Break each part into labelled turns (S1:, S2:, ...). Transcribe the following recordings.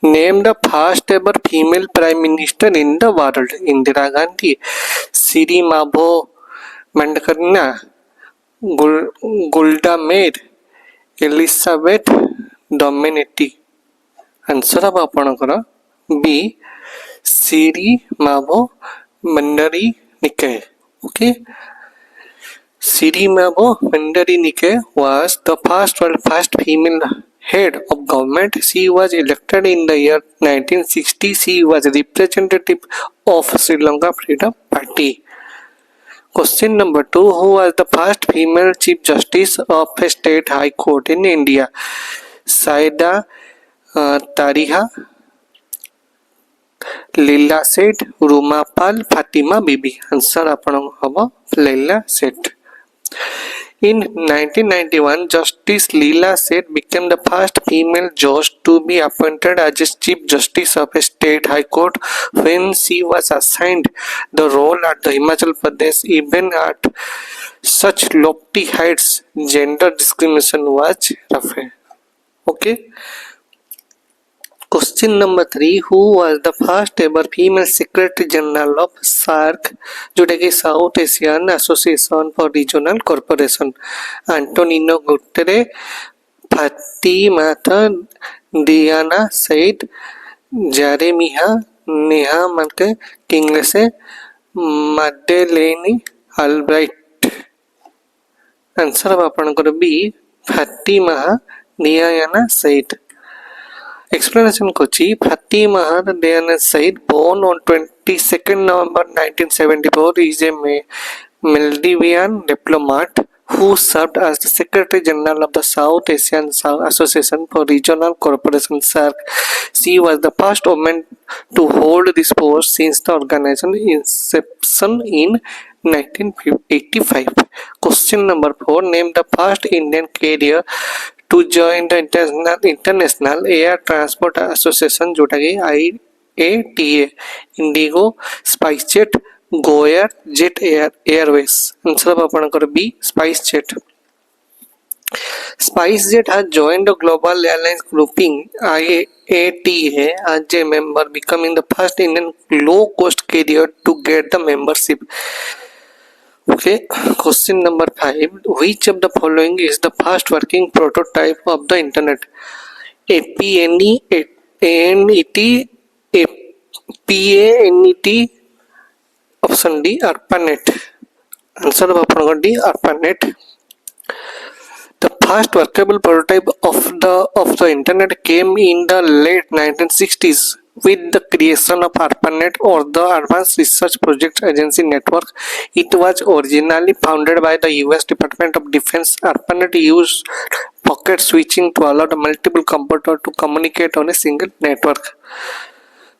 S1: Name the first ever female prime minister in the world. Indira Gandhi, Siri Mavo Mandakarina, Golda Meir, Elizabeth Dominetti. Answer अब आपणकर B सीरी मावो मंडरी निके. Okay, Siri Mavo Mandari Nike was the first female head of government. She was elected in the year 1960. She was representative of Sri Lanka Freedom Party. Question number 2. Who was the first female Chief Justice of a State High Court in India? Saida Tariha, Leela Seth, Ruma Pal, Fatima Bibi. Answer apan haba Leela Seth. In 1991, Justice Leela Seth became the first female judge to be appointed as Chief Justice of a State High Court when she was assigned the role at the Himachal Pradesh. Even at such lofty heights, gender discrimination was rough. Okay. Question number 3. Who was the first ever female Secretary General of SAARC, जोटा कि South Asian association for regional corporation? Antonino Guterres, Fatimata Diana Saeed, Jeremiah Neha मार्के किंग्लेसे, Madeleine Albright. Answer अब आपनकर B Fatima Diana Saeed. Explanation kochi Fatima Diana Said, born on 22nd November 1974, is a Maldivian diplomat who served as the Secretary General of the South Asian Association for Regional Cooperation (SAARC). She was the first woman to hold this post since the organization's inception in 1985. Question number 4. Name the first Indian carrier to join the International Air Transport Association, जोटा कि IATA. IndiGo, SpiceJet, GoAir, Jet Airways. Answer अब आपनकर B SpiceJet. SpiceJet has joined the Global Airlines grouping IATA as a member, becoming the first Indian low-cost carrier to get the membership. Okay, question number 5. Which of the following is the first working prototype of the internet? APNET, PANET, option D, ARPANET. Answer of D, ARPANET. The first workable prototype of the internet came in the late 1960s with the creation of ARPANET, or the Advanced Research Projects Agency Network. It was originally founded by the US Department of Defense. ARPANET used packet switching to allow the multiple computers to communicate on a single network.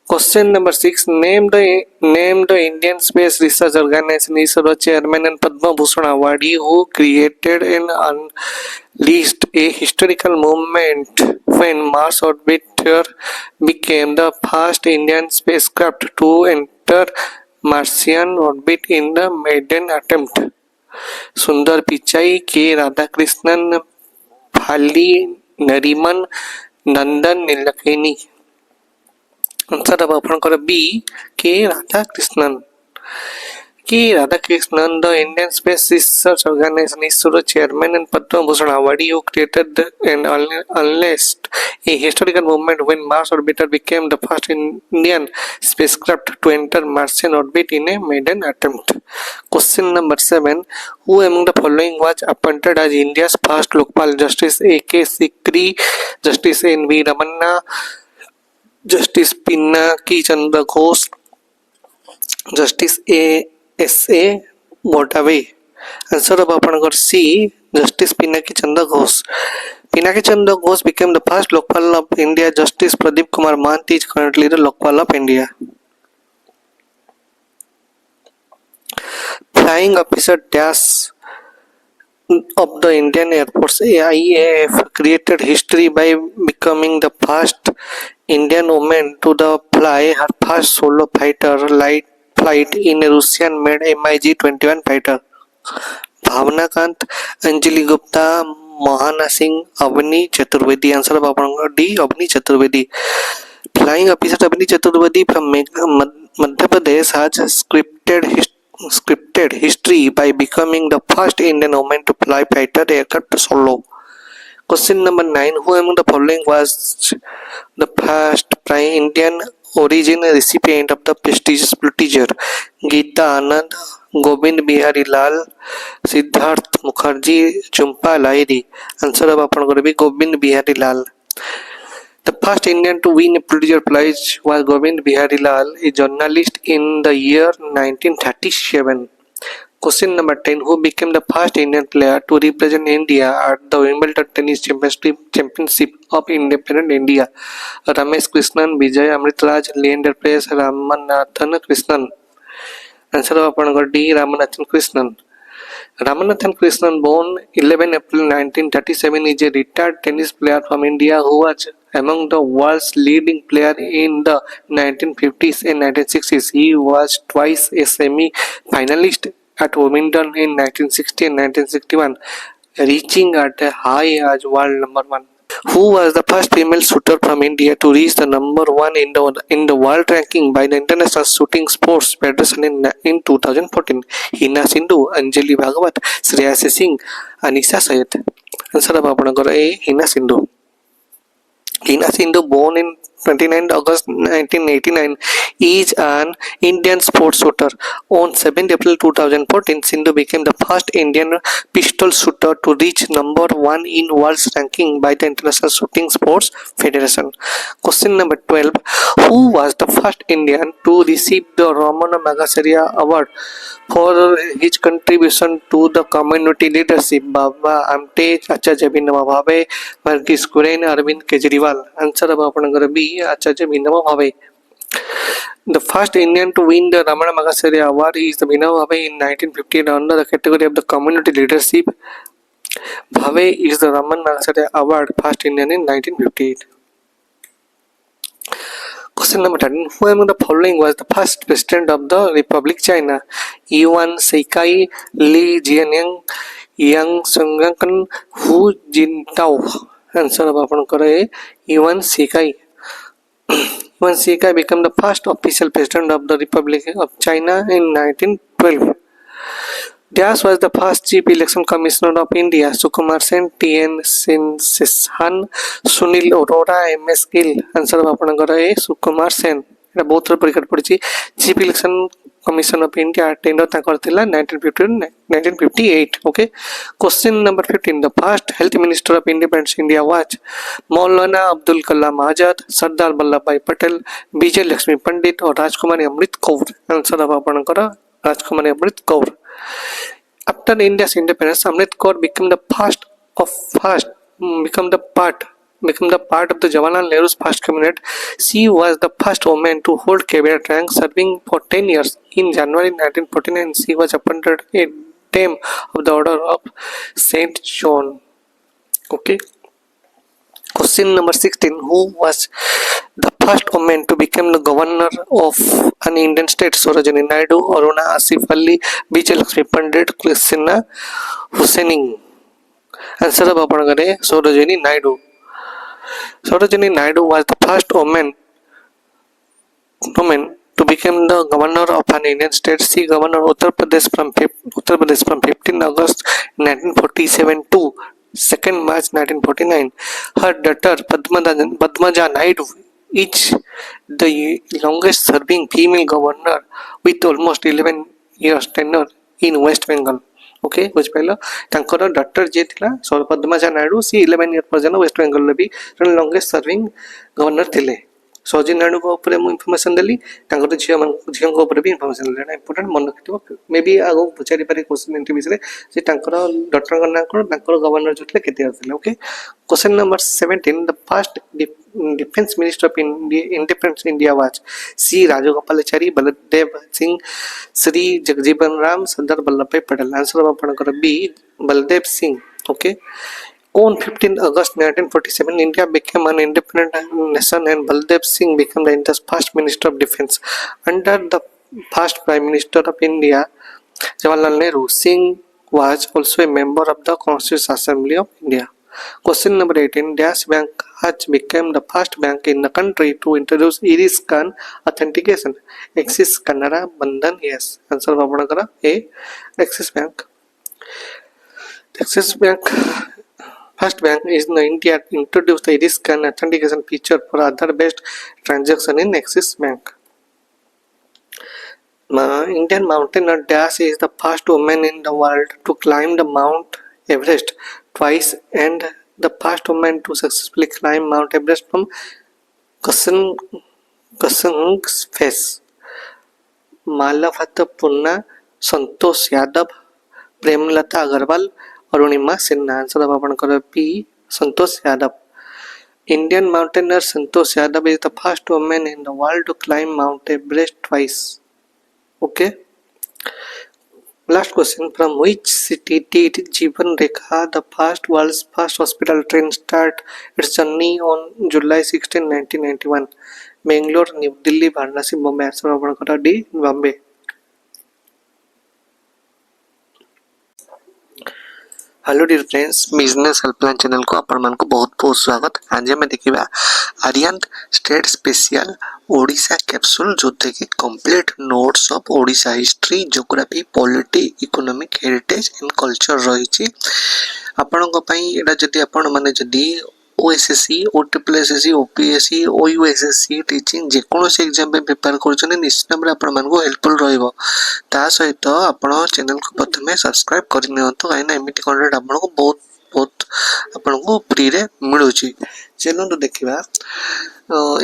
S1: Question number 6. Name the Indian Space Research Organization ISRO chairman and Padma Bhushan awardee who created and unleashed a historical movement when Mars Orbiter became the first Indian spacecraft to enter Martian orbit in the maiden attempt. Sundar Pichai, K. Radhakrishnan, Phali Nariman, Nandan Nilekani. Answer अब आपनकर B के Radhakrishnan. K. Radhakrishnan, the Indian Space Research Organization ISRO chairman and Padma Bhushan awardee who created and unleashed a historical movement when Mars Orbiter became the first Indian spacecraft to enter Martian orbit in a maiden attempt. Question number 7. Who among the following was appointed as India's first Lokpal? Justice A.K. Sikri, Justice N.V. Ramanna, Justice Pinaki Chandra Ghosh, Justice A.S.A. Botave. Answer of आपनकर C, Justice Pinaki Chandra Ghosh. Pinaki Chandra Ghosh became the first Lokpal of India. Justice Pradeep Kumar Mahanti is currently the Lokpal of India. Flying Officer Dash of the Indian Air Force IAF created history by becoming the first Indian woman to fly her first solo fighter light flight in a Russian-made MiG-21 fighter. Bhavna Kant, Anjali Gupta, Mohana Singh, Avni Chaturvedi. Answer of D, Avni Chaturvedi. flying officer Abhini Chaturvedi from Madhya Pradesh has scripted history by becoming the first Indian woman to fly fighter aircraft solo. Question number 9. Who among the following was the first prime Indian origin recipient of the prestigious Pulitzer? Geeta Anand, Govind Bihari Lal, Siddharth Mukherjee, Jhumpa Lahiri. Answer of apan be Govind Bihari Lal. The first Indian to win a Pulitzer Prize was Govind Bihari Lal, a journalist in the year 1937. Question number 10. Who became the first Indian player to represent India at the Wimbledon Tennis Championship of Independent India? Ramesh Krishnan, Vijay Amritraj, Leander Paes, Ramanathan Krishnan. Answer of D. Ramanathan Krishnan. Ramanathan Krishnan, born 11 April 1937, is a retired tennis player from India who was among the world's leading players in the 1950s and 1960s. He was twice a semi-finalist at Wimbledon in 1960 and 1961, reaching at a high as world number 1. Who was the first female shooter from India to reach the number 1 in the world ranking by the International Shooting Sports Federation in 2014? Hina Sindhu, Anjali Bhagavat, Shreyas Singh, Anisha Syed. Answer of apanakar A. Hina Sindhu. Hina Sindhu, born in 29 August 1989, is an Indian sports shooter. On 7 April 2014, Sindhu became the first Indian pistol shooter to reach number 1 in world's ranking by the International Shooting Sports Federation. Question number 12. Who was the first Indian to receive the Ramana Magsaysay Award for his contribution to the community leadership? Baba Amte, Acharya Bhinama Bhave, Varghese Kurian, Arvind Kejriwal. Answer of apanakar B. Acharya Bhinama Bhave. The first Indian to win the Ramana Magsaysay Award is the Bhinama Bhave in 1958 under the category of the community leadership. Bhave is the Ramana Magsaysay Award first Indian in 1958. Question number 13. Who among the following was the first president of the Republic of China? Yuan Shikai, Li Jianyang, Yang Songyan, Hu Jintao. Answer of apanakar A. Yuan Shikai. Yuan Shikai became the first official president of the Republic of China in 1912. Dash was the first chief election commissioner of India? Sukumar Sen, T.N. Seshan, Sunil Arora, M.S. Gill. Answer of apanakar A. Sukumar Sen. এটা ବହୁତ ଥର ପରୀକ୍ଷା ପଡ଼ିଛି। Chief election commission of India tenure ତାଙ୍କର ଥିଲା 1958. Okay. Question number 15. The first health minister of independence India was Maulana Abdul Kalam Azad, Sardar Vallabhbhai Patel, Vijaya Lakshmi Pandit ଓ Rajkumari Amrit Kaur. Answer ହେବ ଆପଣଙ୍କର Rajkumari Amrit Kaur. After India's independence, Amrit Kaur became the part of the Jawaharlal Nehru's first cabinet. She was the first woman to hold cabinet rank, serving for 10 years. In January 1949, she was appointed a Dame of the Order of Saint John. Okay. Question number 16. Who was the first woman to become the governor of an Indian state? Sarojini Naidu, Aruna Asif Ali, Vijay Lakshmi Pandit, Christina Husseini. Answer of apanakar Sarojini Naidu. Sarojini Naidu was the first woman to become the governor of an Indian state. She governed Uttar Pradesh from 15 August 1947 to 2nd March 1949. Her daughter Padmaja Naidu is the longest serving female governor with almost 11 years tenure in West Bengal. Okay बुझिपाल तांकर doctor जे थिला पद्मजा नायडू सी 11 year पर्यंत West Bengal रे भी longest serving governor थिले। सरोजिनी नायडू को ऊपर मु इन्फॉर्मेशन देली तांकर झियो को ऊपर भी इन्फॉर्मेशन देला इंपोर्टेंट मन रखितो मे बी आगो पचारि पारे क्वेश्चन इंटरव्यू विषय से तांकर डॉक्टर का नाम कोन तांकर गवर्नर जो थिले केते थिले। Okay question number 17 the first defence minister of independence India was C Rajagopalachari, Baldev Singh, Shri Jagjivan Ram, Sardar Vallabhbhai Patel. Answer आपनकर B Baldev Singh. Okay On 15 August 1947, India became an independent nation and Baldev Singh became the India's first Minister of Defence. Under the first Prime Minister of India, Jawaharlal Nehru, Singh was also a member of the Constitutional Assembly of India. Question number 18. Dash Bank has become the first bank in the country to introduce iris scan authentication? Axis, Canara, Bandhan? Yes, answer ଆପଣଙ୍କର A, Axis Bank. Axis Bank, first bank is in India introduced the iris scan authentication feature for Aadhaar-based transaction in Axis Bank. Indian mountaineer Dash is the first woman in the world to climb the Mount Everest twice and the first woman to successfully climb Mount Everest from Kasang's face. Malavath Punna, Santosh Yadav, Premlata Agarwal, Arunima Sinha. Answer of आपनकर B, Santosh Yadav. Indian mountaineer Santosh Yadav is the first woman in the world to climb Mount Everest twice. Okay. Last question, from which city did Jeevan Rekha, the world's first hospital train, start its journey on July 16, 1991? Bangalore, New Delhi, Varanasi, Bombay. Answer आपनकर D, Bombay. Hello dear friends, business helpline channel को आपण मान को बहुत बहुत स्वागत। आज हमें देखिबा आर्यंत स्टेट स्पेशल ओडिशा कैप्सूल जो थे कि complete notes of Odisha history, geography, polity, economic, heritage and culture रही आपण को पई एडा जदी आपण माने जदी OSSC, OTPSC, OPSC, OUSSC teaching जे कोनोसी एग्जाम पे प्रिपेयर करछन निश्चित भाबरे आपण मान को हेल्पफुल रहइबो। ता सहित आपण चैनल को प्रथमे सब्सक्राइब करि नियंतु काइना एमिति कंटेंट आपण को बहुत बहुत आपण को फ्री रे मिलुची। चलो देखिबा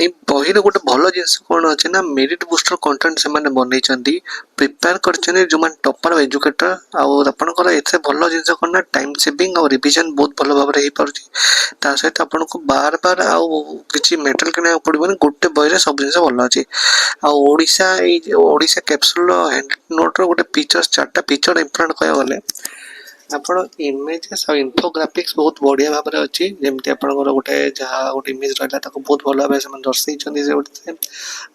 S1: ए बही रे गोटे भलो जिंस कोन अछि ना मेरिट बूस्टर कंटेंट से माने बनै चंदी प्रिपेयर करछन जो मान टॉपर एजुकेटर और आपण को एथे भलो जिंस कोन ना टाइम सेविंग और रिवीजन बहुत भलो भाबरे हे परछि। ता सहित आपण को बार बार आ किछि मेटल कने पड़बो गोटे बही रे सब जिंस भलो अछि। आ ओडिशा कैप्सूल हैंड नोट रो गोटे फीचर्स चारटा फीचर इंपोर्टेंट कया गले आपण इमेजेस और इन्फोग्राफिक्स बहुत बढ़िया भाव में अच्छी जमती आप गोटे जहाँ गोटे इमेज रहा बहुत भल भाव से दर्शे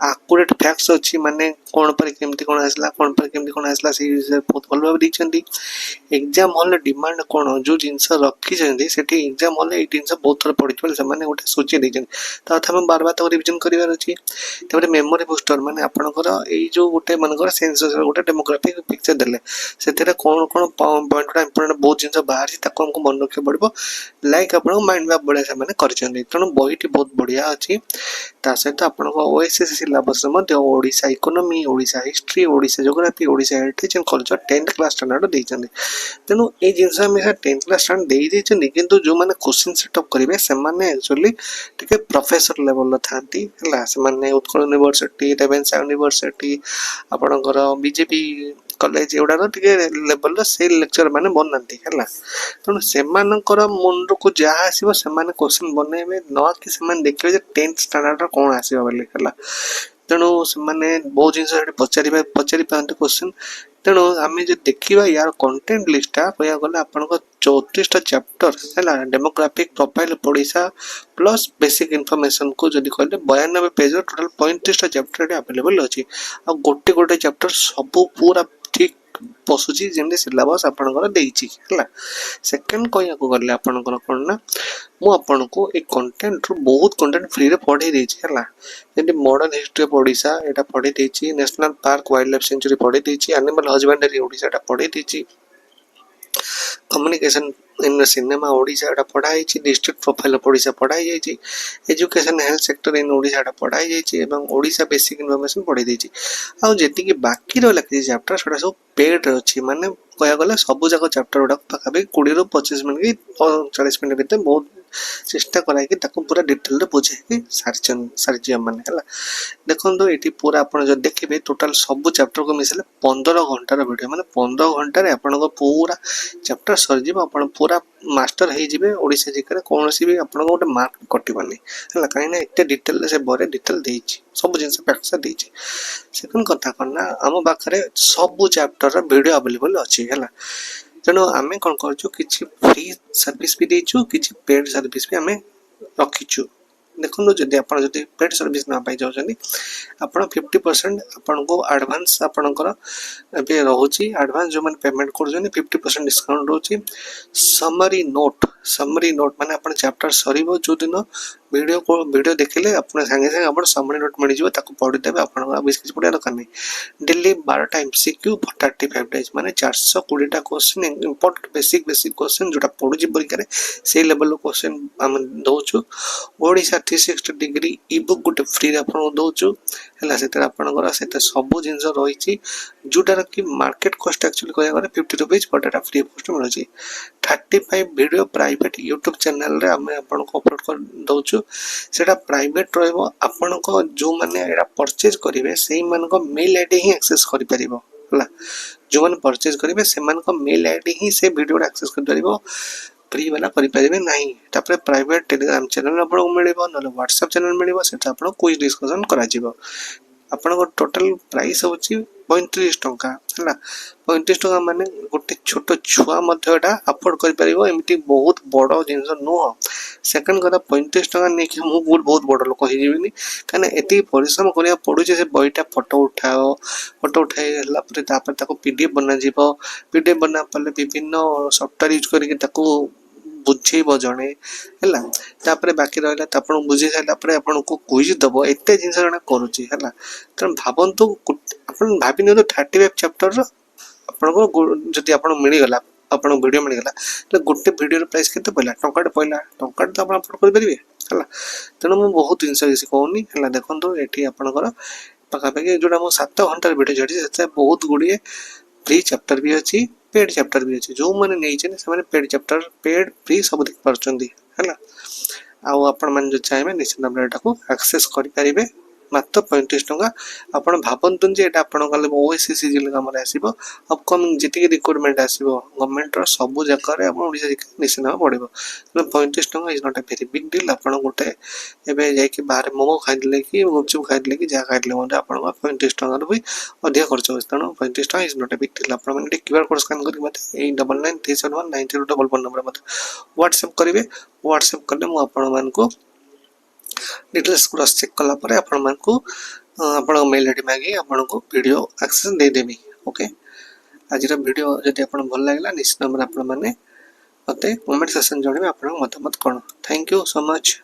S1: आकुरेट फैक्ट्स अच्छी माने कौन पर केमती कौन आसला कौन पर केमती कौन आसला से बहुत भल भाव देइछंती। एग्जाम हॉल डिमांड कौन जो जिनस रखी सेठी एग्जाम हॉल ये जिनस बहुत थर पड़ी से माने गोटे सूची देइछन तथा हम बार बार तक रिवीजन करिवार अछि। तबरे मेमोरी बूस्टर माने आपनकर ए जो गोटे मनकर सेंसस गोटे डेमोग्राफिक पिक्चर देले सेतेरे कौन कौन पॉइंट बहुत जिन बाहर ताको हमको मन रखे पड़ो लाइक आप माइंड मैप बढ़िया से मैंने करें तेणु बहीटी बहुत बढ़िया अच्छी। ता सहित आप OSSC syllabus Odisha economy, Odisha history, Odisha geography, Odisha heritage and culture 10th class standard देइछन। तेणु ए जिनस हमेशा 10th क्लास स्टैंडर्ड देइ देइछन किंतु जो माने क्वेश्चन सेटअप करिवे से माने एक्चुअली टिके प्रोफेसर लेवल थांती हला से माने उत्कल यूनिवर्सिटी, रेवेन्सा यूनिवर्सिटी, आपनकर बीजेपी कॉलेज एवडा टिके लेवल से लेक्चर माने बननांती हला। तेणु से मन को जहाँ आसो से क्वेश्चन बनइबे न कि से देखिए 10th स्टैंडर्ड कौन आसो बोली हला। तेणु से बहुत जिन पचारि पाते क्वेश्चन। तेणु आम जो देखा यार कंटेंट लिस्टा कह गले आप 34टा चैप्टर है demographic profile Odisha plus basic information को जब कहले 92 पेज टोटल 35टा चैप्टर अवेलेबल अच्छी। आ गोटे गोटे चैप्टर सब पूरा ठीक पशुची जमी सिलेबस आपंकर है। सेकेंड कह गले आपंकर कौन ना मुझे को एक कंटेंट रू बहुत कंटेंट फ्री रे पढ़े देछि है। जमी मॉडर्न हिस्ट्री ऑफ ओडिशा एटा पढ़े देछि, national park wild life sanctuary पढ़े देछि, एनिमल हजबेंडरी ओडिशा एटा पढ़े देछि, कम्युनिकेशन इन सिनेमा ओडिशा एटा पढ़ाई, डिस्ट्रिक्ट प्रोफाइल ऑफ ओडिशा पढ़ाई जाइए, education health sector in Odisha एटा पढ़ाई जाइए और ओडिशा बेसिक इनफॉरमेशन पढ़े देछि। आ जेति बाकी रहा किसी चैप्टर से सब पेड अच्छी माने कह गले सब जाक चैप्टर गुड़ा पाखापी 20 ରୁ 25 मिनट कि 40 मिनट भीतर बहुत चेष्टा कराई पूरा डिटेल रे बुझे सारी माने है। देखो ये पूरा आप जो देखिए टोटाल सब चैप्टर को मिसले 15 घंटार वीडियो माने 15 घंटे आपन पूरा चैप्टर सरजी आप पूरा मास्टर हो ओडिशा जिले कौन भी आप गोटे मार्क कटबनी है कहीं एत डिटेल से बरे डिटेल देछि सब जिन पैक्सा देछि। सेकेंड कथा करना आम पाखे सब चैप्टर वीडियो अवेलेबल अच्छी है। तेणु आम कौन कर फ्री सर्विस भी देचु किसी पेड सर्विस भी आम रखीचु। देखो जदि आप पेड सर्विस ना पाई जाऊँगी आप 50% आपन को एडवांस आपणकर ए रोचे एडवांस जो मैंने पेमेंट कर 50% डिस्काउंट रोचे। समरी नोट माने अपन चैप्टर सर जो दिन वीडियो देखिले अपन संगे संगे अपन समरी नोट मिल जाए पढ़ीदेवे आपन किसी पढ़ा दरकार नहीं डेली 12 टाइम सिक्यू 35 डेज माने 420 क्वेश्चन इंपोर्टेंट बेसिक क्वेश्चन जोटा पड़ुची परीक्षा से लेवल क्वेश्चन आम दौचु ओडिशा 360 डिग्री ई बुक गोटे फ्री आपन दौचु है से सब जिन रही जोटार कि मार्केट कॉस्ट एक्चुअली कहया 50 रुपीज पर डेटा फ्री कॉस्ट मिलुची 35 वीडियो प्राइवेट यूट्यूब चैनल रे आम आपन को अपलोड कर दौचु सेटा प्राइवेट रहइबो आपन को जो माने एटा परचेज करिवे सेही मान को मेल आईडी ही एक्सेस करि परिबो हला जो माने परचेज करिवे से मान को मेल आईडी ही से वीडियो एक्सेस कर परिबो फ्री वाला करि परिबे नाही तापर प्राइवेट टेलीग्राम चैनल आपन को मिलिबो न व्हाट्सएप चैनल मिलिबो सेटा आपन क्विज डिस्कशन करा जिवो आपन को टोटल प्राइस होची 35 टंका है 35 टंका माने गोटे छोट छुआ अफोर्ड कर एमती बहुत बड़ जिन नुह सेकंड कथा 35 टंका नहीं मुझे बहुत बड़ लोक होजीवि कहीं एति परिश्रम करा पड़ू से बईटा फोटो उठाए पीडीएफ बना पीडीएफ बना पाले विभिन्न सफ्टवेयर यूज करके बुझेब जड़े है बाकी रहा बुझे सारा आपको क्विज दब एत जिन जन करुच्ची है तेनाली भावतु भावी नि 35 चैप्टर आपको जदि आप मिलगला आप वीडियो मिलगला गोटे वीडियो प्राइस के पड़ा टंका पड़ा टंका तो आप अपलोड करेंगे है तेणु मुझे बहुत जिन किसी कहूनी है देखो ये आपंकर पाखापाखि जो 7 घंटार वीडियो छाड़ी बहुत गुड़िए फ्री चैप्टर भी अच्छी पेड चैप्टर भी अच्छी जो मैंने नहीं पेड चैप्टर पेड फ्री सब देख पार्टी है आपण मैंने जो चाहिए निश्चित भाव में एक्सेस करेंगे मात्र 35 टंका आपण भावतु जे एटा आपण गले ओएससी जिल काम रे आसीबो अपकमिंग जिति रिक्वायरमेंट आसीबो गवर्नमेंट रो सब जगह रे आपण ओडिसा निश्चित भाव पड़िबो 35 टंका is not a very big deal आपण गोटे एबे जाय कि बाहर मोमो खाइले कि गुपचुप खाइले कि जा खाइले मोटे आपण 35 टंका रो भी अधिक खर्च होस तनो 35 टंका is not a big deal आपण माने क्यूआर कोड स्कैन करी मते 8993719011 नंबर मते व्हाट्सएप करिवे व्हाट्सएप करले मु आपण मान को डिटेल्स क्रॉस चेक कला परे आपण मानकु आपण मेल आईडी मागी आपण को वीडियो एक्सेस दे देबी ओके आज रो वीडियो जदि आपण भल लागला निश्चित नंबर आपण माने मते कमेंट सेक्शन जणिबे आपण मतामत कोन thank you so much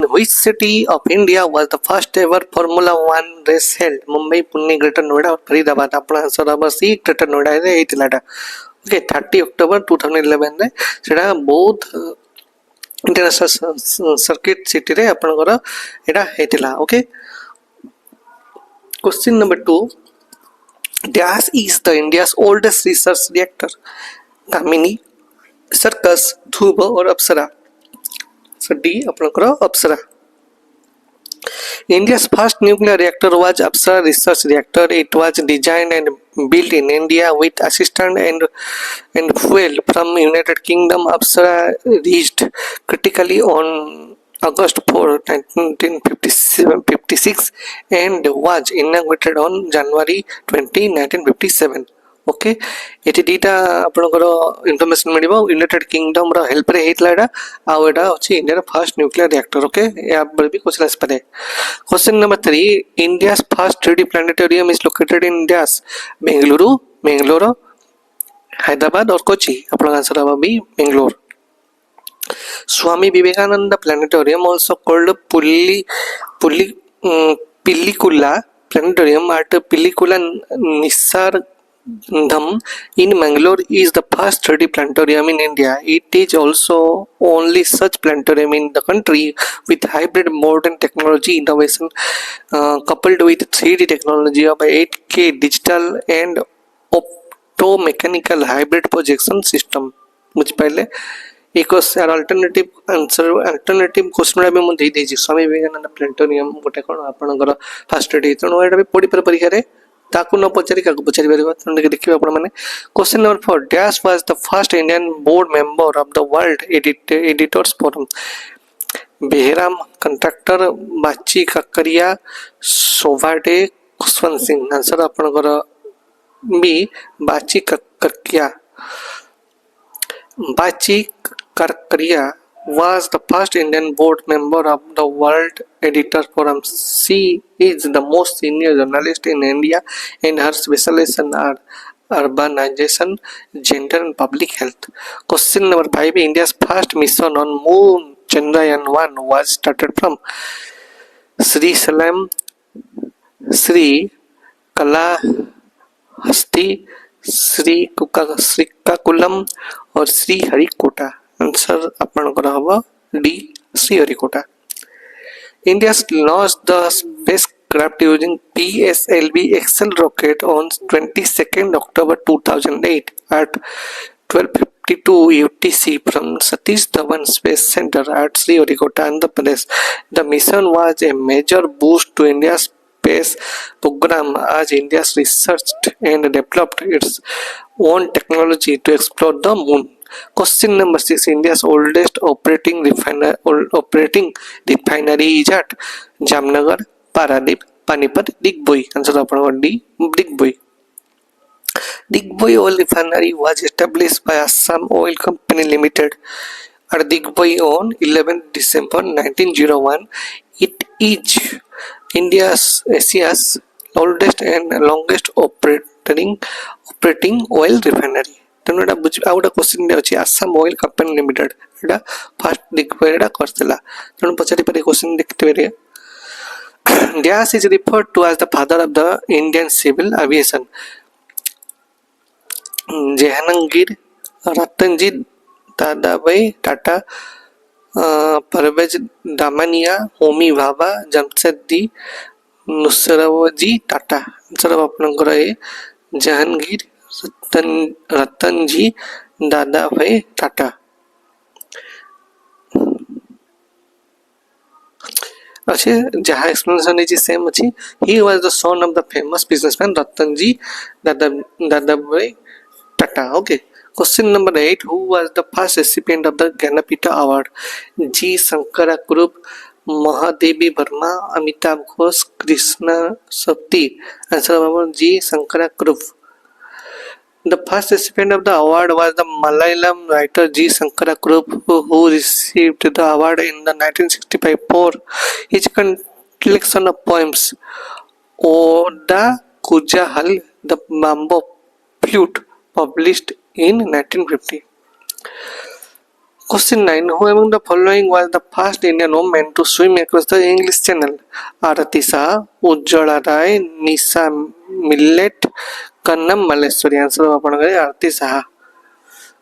S1: Which city of India was the first ever Formula 1 race held? Mumbai, Pune, Greater Noida or Faridabad? अपना आंसर अब सी ग्रेटर नोएडा रे एइतिलाटा ओके 30 अक्टोबर 2011 रे सेटा बहुत इंटरनेशनल सर्किट सिटी रे आपनकर एटा हेतिला okay question number 2 Dash is the India's oldest research reactor? Kamini, Circus, Dhruva or Apsara? So D आपनकर अप्सरा India's first nuclear reactor was Apsara research reactor. It was designed and built in India with assistance and fuel from United Kingdom. Apsara reached critically on August 4, 1956 and was inaugurated on January 20, 1957. Okay एटी दीटा आपनकर information मिलिबो United Kingdom रो help रे हेतला एटा आ एटा अछि इंडिया रो फर्स्ट न्यूक्लियर रिएक्टर ओके या बल भी क्वेश्चन आस परे question number 3 India's first 3D planetarium is located in India's Bengaluru Hyderabad और कोची आपन आंसर अब भी Bengaluru Swami Vivekananda planetarium also called Pilikula planetarium at Pilikula निसार in Mangalore is the first 3D planetarium in India. It is also only such planetarium in the country with hybrid modern technology innovation coupled with 3D technology of 8K digital and optomechanical hybrid projection system. मुझ पहले एक alternative answer alternative question भी मुझे दे Swami Vivekananda planetarium गोटे कौन आपनकर fast D तेणु एटा भी पड़ी पर परीक्षा रे ताकू न पचारि का पचारि परबा तने देखिबा आपण माने question number 4 dash was the first Indian board member of the world editors forum Behram contractor बाची ककरिया सोवाडे खुशवंत सिंह आंसर आपनकर बी बाची ककरिया बाची Kakaria was the first Indian board member of the World Editor Forum. She is the most senior journalist in India and her specializations are urbanization, gender and public health. Question number 5. India's first mission on moon Chandrayaan-1 was started from Sri Salam, Sri Kalahasti, Srikakulam or Sri Harikota. Answer ଆପଣଙ୍କର ହବ D. Sri Harikota. India launched the spacecraft using PSLV XL rocket on 22nd October 2008 at 12:52 UTC from Satish Dhawan Space Center at Sriharikota, Andhra Pradesh. The mission was a major boost to India's space program as India researched and developed its own technology to explore the moon. Question number 6. India's oldest operating refinery is at Jamnagar, Paradip, Panipat, Digboi. Answer ଆପଣଙ୍କର D. Digboi. Digboi Oil Refinery was established by Assam Oil Company Limited at Digboi on 11 December 1901. It is Asia's oldest and longest operating oil refinery. ତେଣୁ ଏଇଟା ଆଉ ଗୋଟେ question ଅଛି Assam oil company limited ଏଇଟା first Digboi ଏଇଟା କରିଥିଲା ତେଣୁ ପଚାରିପାରେ କ୍ୱେଶ୍ଚିନ୍ ଦେଖିଥିବେ dash is referred to as the father of the Indian civil aviation Jehangir Ratanji Dadabhai Tata Parvez Damania Homi Bhabha Jamshedji Nusratji Tata answer आपनकर ए जहांगीर रतनजी दादाभाई टाटा अच्छे जहाँ एक्सप्लेनेशन है सेम अच्छी he was the son of the famous businessman Ratanji Dadabhai Tata okay question number 8 who was the first recipient of the Jnanpith award G Shankara Kurup Mahadevi Verma Amitabh Ghosh Krishna Shakti answer G Shankara Kurup the first recipient of the award was the Malayalam writer G Shankara Kurup who received the award in the 1965 for his collection of poems Oda Kujahal the Bamboo Flute published in 1950. Question 9. Who among the following was the first Indian woman to swim across the English Channel? Arati Saha, Ujjwala Rai, Nisha Millet, Kannam Malleswari. Answer apanagare Arati Saha.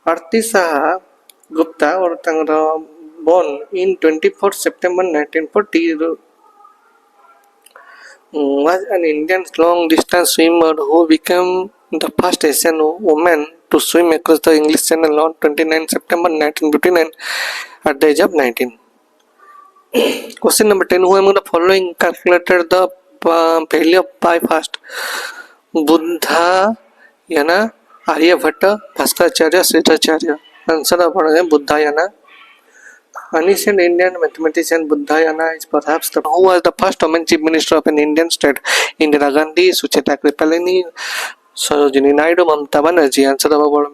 S1: Arati Saha Gupta or tangara born in 24 September 1940 was an Indian long distance swimmer who became the first Asian woman to swim across the English Channel on 29 September 1959 at the age of 19. Question number 10. Who among the following calculated the value of pi first? Buddha, Yana, Aryabhatta, Bhaskaracharya, Sridharacharya. Answer is Buddhayana. An ancient Indian mathematician Buddhayana is perhaps the who was the first woman chief minister of an Indian state? Indira Gandhi, Sucheta Kripalani, Sarojini Naidu, Mamata Banerjee. Answer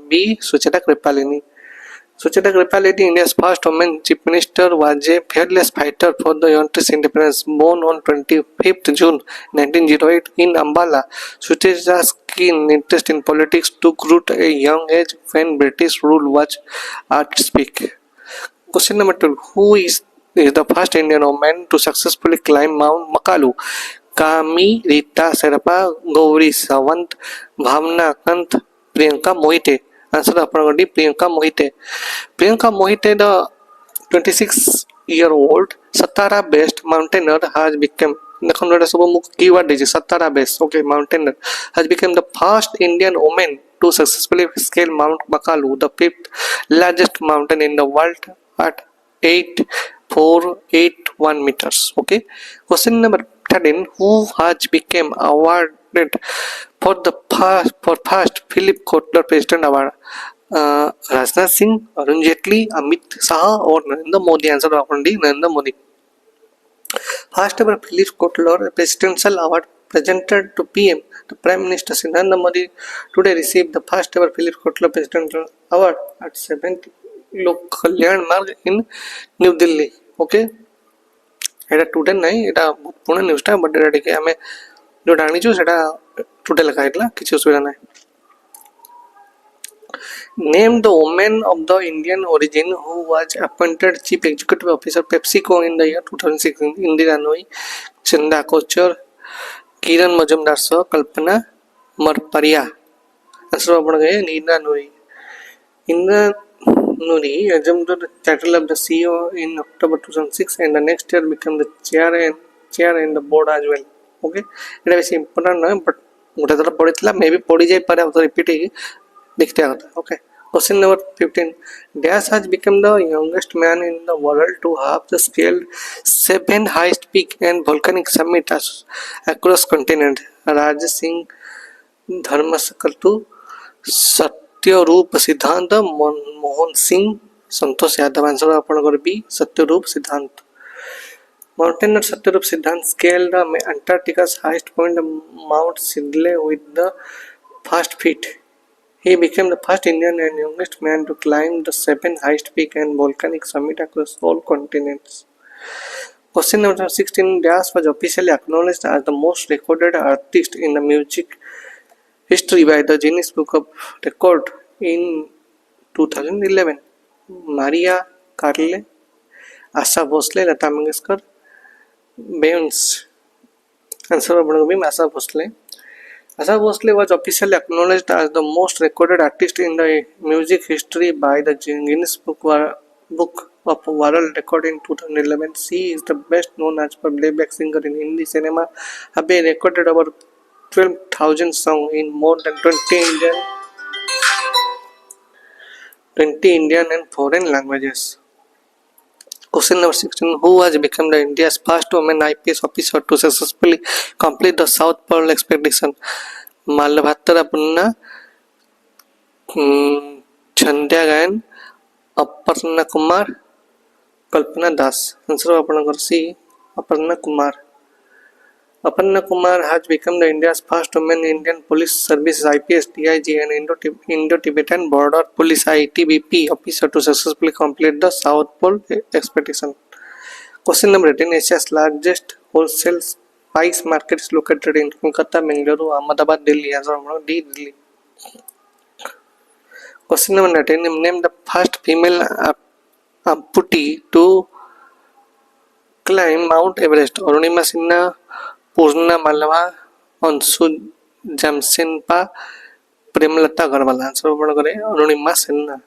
S1: B. Sucheta Kripalani. Sucheta Kripalani, India's first woman chief minister, was a fearless fighter for the country's independence. Born on 25th June 1908 in Ambala, Sucheta's keen interest in politics took root at a young age when British rule was at its peak. Question number 12. Who is the first Indian woman to successfully climb Mount Makalu? Kami, Rita Serapa, Gauri Sawant, Bhavna Kant, Priyanka Mohite. Answer apparently Priyanka Mohite. Priyanka Mohite, the 26-year-old Satara-based mountaineer, has become keyword is Satara-based. Okay, mountaineer has become the first Indian woman to successfully scale Mount Makalu, the fifth largest mountain in the world, at 8481 meters. Okay. Question number 13. Who has become awarded for the first Philip Kotler President Award? Rajnath Singh, Arun Jaitley, Amit Shah or Narendra Modi? Answer apparently Narendra Modi. First ever Philip Kotler Presidential Award presented to PM. The Prime Minister Narendra Modi today received the first ever Philip Kotler Presidential Award at 70 local landmark in New Delhi. Okay. এটা today নাই এটা পুणे न्यूज़टा but এটা টিকে ଆମେ जोटा आनी जो सेटा टुडे लगा इतला किसी असुविधा नहीं Name the woman of the Indian origin who was appointed Chief Executive Officer PepsiCo in the year 2016. Indira Nooyi, Chanda Kochhar, Kiran Majumdar सह कल्पना मरपरिया. आंसर आपण गए इंदिरा नूरी. Indira Nooyi assumed the title of the CEO in October 2006 and the next year became the chair in the board as well. Okay, এটা বেশি important নয় but গোটা ধর পড়িଥିଲା may be পড়ি যাই পারে আর রিপিট হই দেখতে কথা. ওকে, question number 15. Dash has become the youngest man in the world to have the scaled 7 highest peak and volcanic summit across continent. Raj Singh, Dharmasakatu, Satyarup सिद्धांत, मनमोहन सिंह, संतोष यादव. आंसर आपनकर बी सत्यरूप सिद्धांत. Mountaineer Satyrup Siddhant scaled the Antarctica's highest point, Mount Sidley, with the first feat. He became the first Indian and youngest man to climb the 7 highest peak and volcanic summit across all continents. Question number 16. Dash was officially acknowledged as the most recorded artist in the music history by the Guinness Book of Record in 2011. Maria Carey, Asha Bhosle, Lata Mangeshkar, Beyonce. Answer will be Asha Bhosle. Asha Bhosle was officially acknowledged as the most recorded artist in the music history by the Guinness Book of World Record in 2011. She is the best known as a playback singer in Hindi cinema, having recorded over 12,000 songs in more than 20 Indian and foreign languages. Question number 16. Who has become the India's first woman IPS officer to successfully complete the South Pole expedition? Malabhatra Punna, Chandya Gayan, Aparna Kumar, Kalpana Das. Answer आपनकर C, Aparna Kumar. Aparna Kumar has become the India's first woman Indian Police Service IPS DIG and Indo-Tibetan Border Police ITBP officer to successfully complete the South Pole expedition. Question number 18. Asia's largest wholesale spice market is located in Kolkata, Bengaluru, Ahmedabad, Delhi. Answer D, Delhi. Question number 19. Name the first female amputee to climb Mount Everest. Arunima Sinha, Purna Malwa, Anshu Jamsenpa, Premlata Agarwal. Answer Arunima Sinha.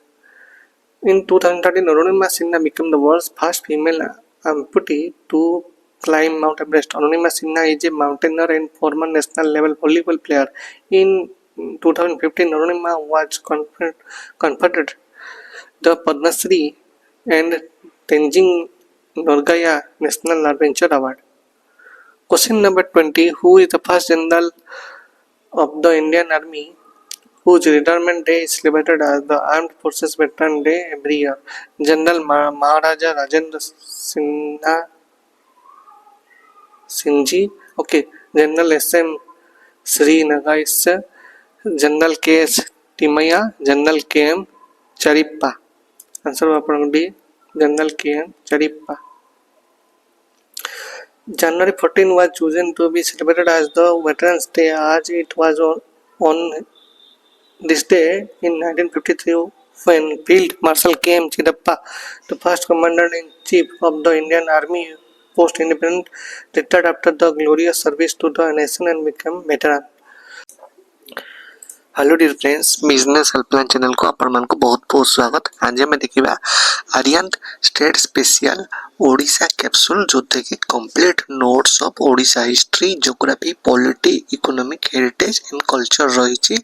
S1: In 2013, Arunima Sinha became the world's first female amputee to climb Mount Everest. Arunima Sinha is a mountaineer and former national level volleyball player. In 2015, Arunima was conferred the Padma Shri and Tenzing Norgaya National Adventure Award. Question number 20. Who is the first general of the Indian Army whose retirement day is celebrated as the Armed Forces Veteran Day every year? General Maharaja Rajendra Singhji. Okay. General S.M. Srinagasya, General K.S. Timaya, General K.M. Charippa. Answer will be General K.M. Charippa. January 14 was chosen to be celebrated as the Veterans Day as it was on this day in 1953 when Field Marshal K.M. Chidappa, the first Commander-in-Chief of the Indian Army post-independence, retired after the glorious service to the nation and became veteran. Hello dear friends, business helpline channel को आपण मान को बहुत बहुत स्वागत. आज हमें देखिबा Aryan state special Odisha capsule जो कि complete notes of Odisha history, geography, polity, economic, heritage and culture रही.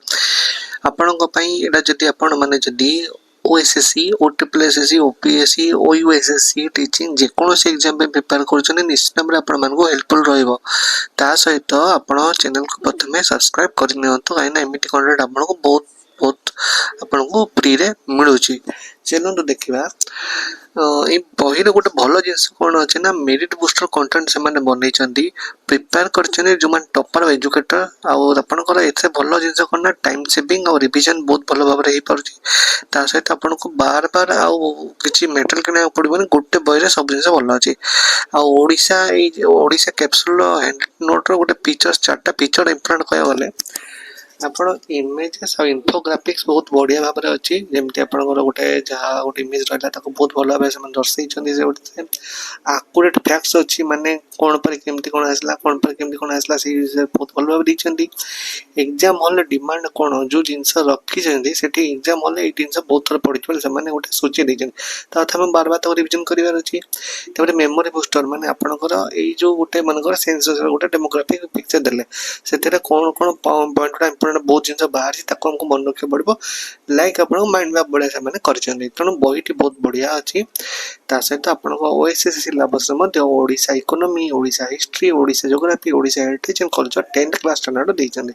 S1: आपण को पई एडा जदी आपण माने जदी ओएसएससी, ओट्रिपलएसएससी, ओपीएससी, ओयूएसएससी टीचिंग जे कोनोसी एग्जाम पे प्रिपेयर करछन निश्चित भाबरे आपण मान को हेल्पफुल रहइबो. ता सहित आपण चैनल को प्रथमे सब्सक्राइब कर नियंतु काइना एमिटी कंटेंट आपण को बहुत बहुत आपण को फ्री रे मिलुची. चलो देखिबा ए बही रे गोटे भलो जिंस कोन अछि ना मेरिट बूस्टर कंटेंट से माने बनै प्रिपेयर करछन जो मान टॉपर एजुकेटर आ आपण को एथे भलो जिंस कोन ना टाइम सेविंग और रिवीजन बहुत भलो भाबरे हे परछि. ता सहित आपण को बार बार आ किछि मेटल किना पड़िबो गोटे बही रे सब जिंस भलो अछि. आ ओडिशा कैप्सूल हैंड नोट रो गोटे फीचर्स चारटा फीचर इंपोर्टेंट कया गले ଆପଣ ଇମେଜେସ୍ ଆଉ ଇନଫୋଗ୍ରାଫିକ୍ସ ବହୁତ ବଢ଼ିଆ ଭାବରେ ଅଛି। ଯେମିତି ଆପଣଙ୍କର ଗୋଟେ ଯାହା ଗୋଟେ ଇମେଜ ରହିଲା ତାକୁ ବହୁତ ଭଲ ଭାବରେ ସେମାନେ ଦର୍ଶାଇଛନ୍ତି। ସେ ଗୋଟେ ଆକୁରେଟ୍ ଫ୍ୟାକ୍ଟସ୍ ଅଛି, ମାନେ କ'ଣ ପାଇଁ କେମିତି କ'ଣ ଆସିଲା, କ'ଣ ପାଇଁ କେମିତି କ'ଣ ଆସିଲା, ସେଇ ବିଷୟରେ ବହୁତ ଭଲ ଭାବରେ ଦେଇଛନ୍ତି। ଏକ୍ଜାମ୍ ହଲ୍ରେ ଡିମାଣ୍ଡ କ'ଣ, ଯେଉଁ ଜିନିଷ ରଖିଛନ୍ତି ସେଠି ଏକ୍ଜାମ୍ ହଲ୍ରେ ଏଇ ଜିନିଷ ବହୁତ ଥର ପଡ଼ିଛି ବୋଲି ସେମାନେ ଗୋଟେ ସୂଚୀ ଦେଇଛନ୍ତି। ତା କଥା ଆମେ ବାର ତାକୁ ରିଭିଜନ୍ କରିବାର ଅଛି। ତାପରେ ମେମୋରି ବୁଷ୍ଟର, ମାନେ ଆପଣଙ୍କର ଏଇ ଯେଉଁ ଗୋଟେ ମନେକର ସେନ୍ସର ଗୋଟେ ଡେମୋଗ୍ରାଫିକ୍ ପିକ୍ଚର ଦେଲେ, ସେଥିରେ କ'ଣ କ'ଣ ପଏଣ୍ଟଟା ଇମ୍ପୋର୍ଟାଣ୍ଟ ବହୁତ ଜିନିଷ ବାହାରିଛି ତାକୁ ଆମକୁ ମନେ ରଖିବାକୁ ପଡ଼ିବ। ଲାଇକ୍ ଆପଣଙ୍କ ମାଇଣ୍ଡ ମ୍ୟାପ୍ ଭଳିଆ ସେମାନେ କରିଛନ୍ତି। ତେଣୁ ବହିଟି ବହୁତ ବଢ଼ିଆ ଅଛି। ତା ସହିତ ଆପଣଙ୍କ OSSC ସିଲାବସ୍ରେ ମଧ୍ୟ Odisha economy, Odisha history, Odisha geography, Odisha heritage and culture 10th class standard ଦେଇଛନ୍ତି।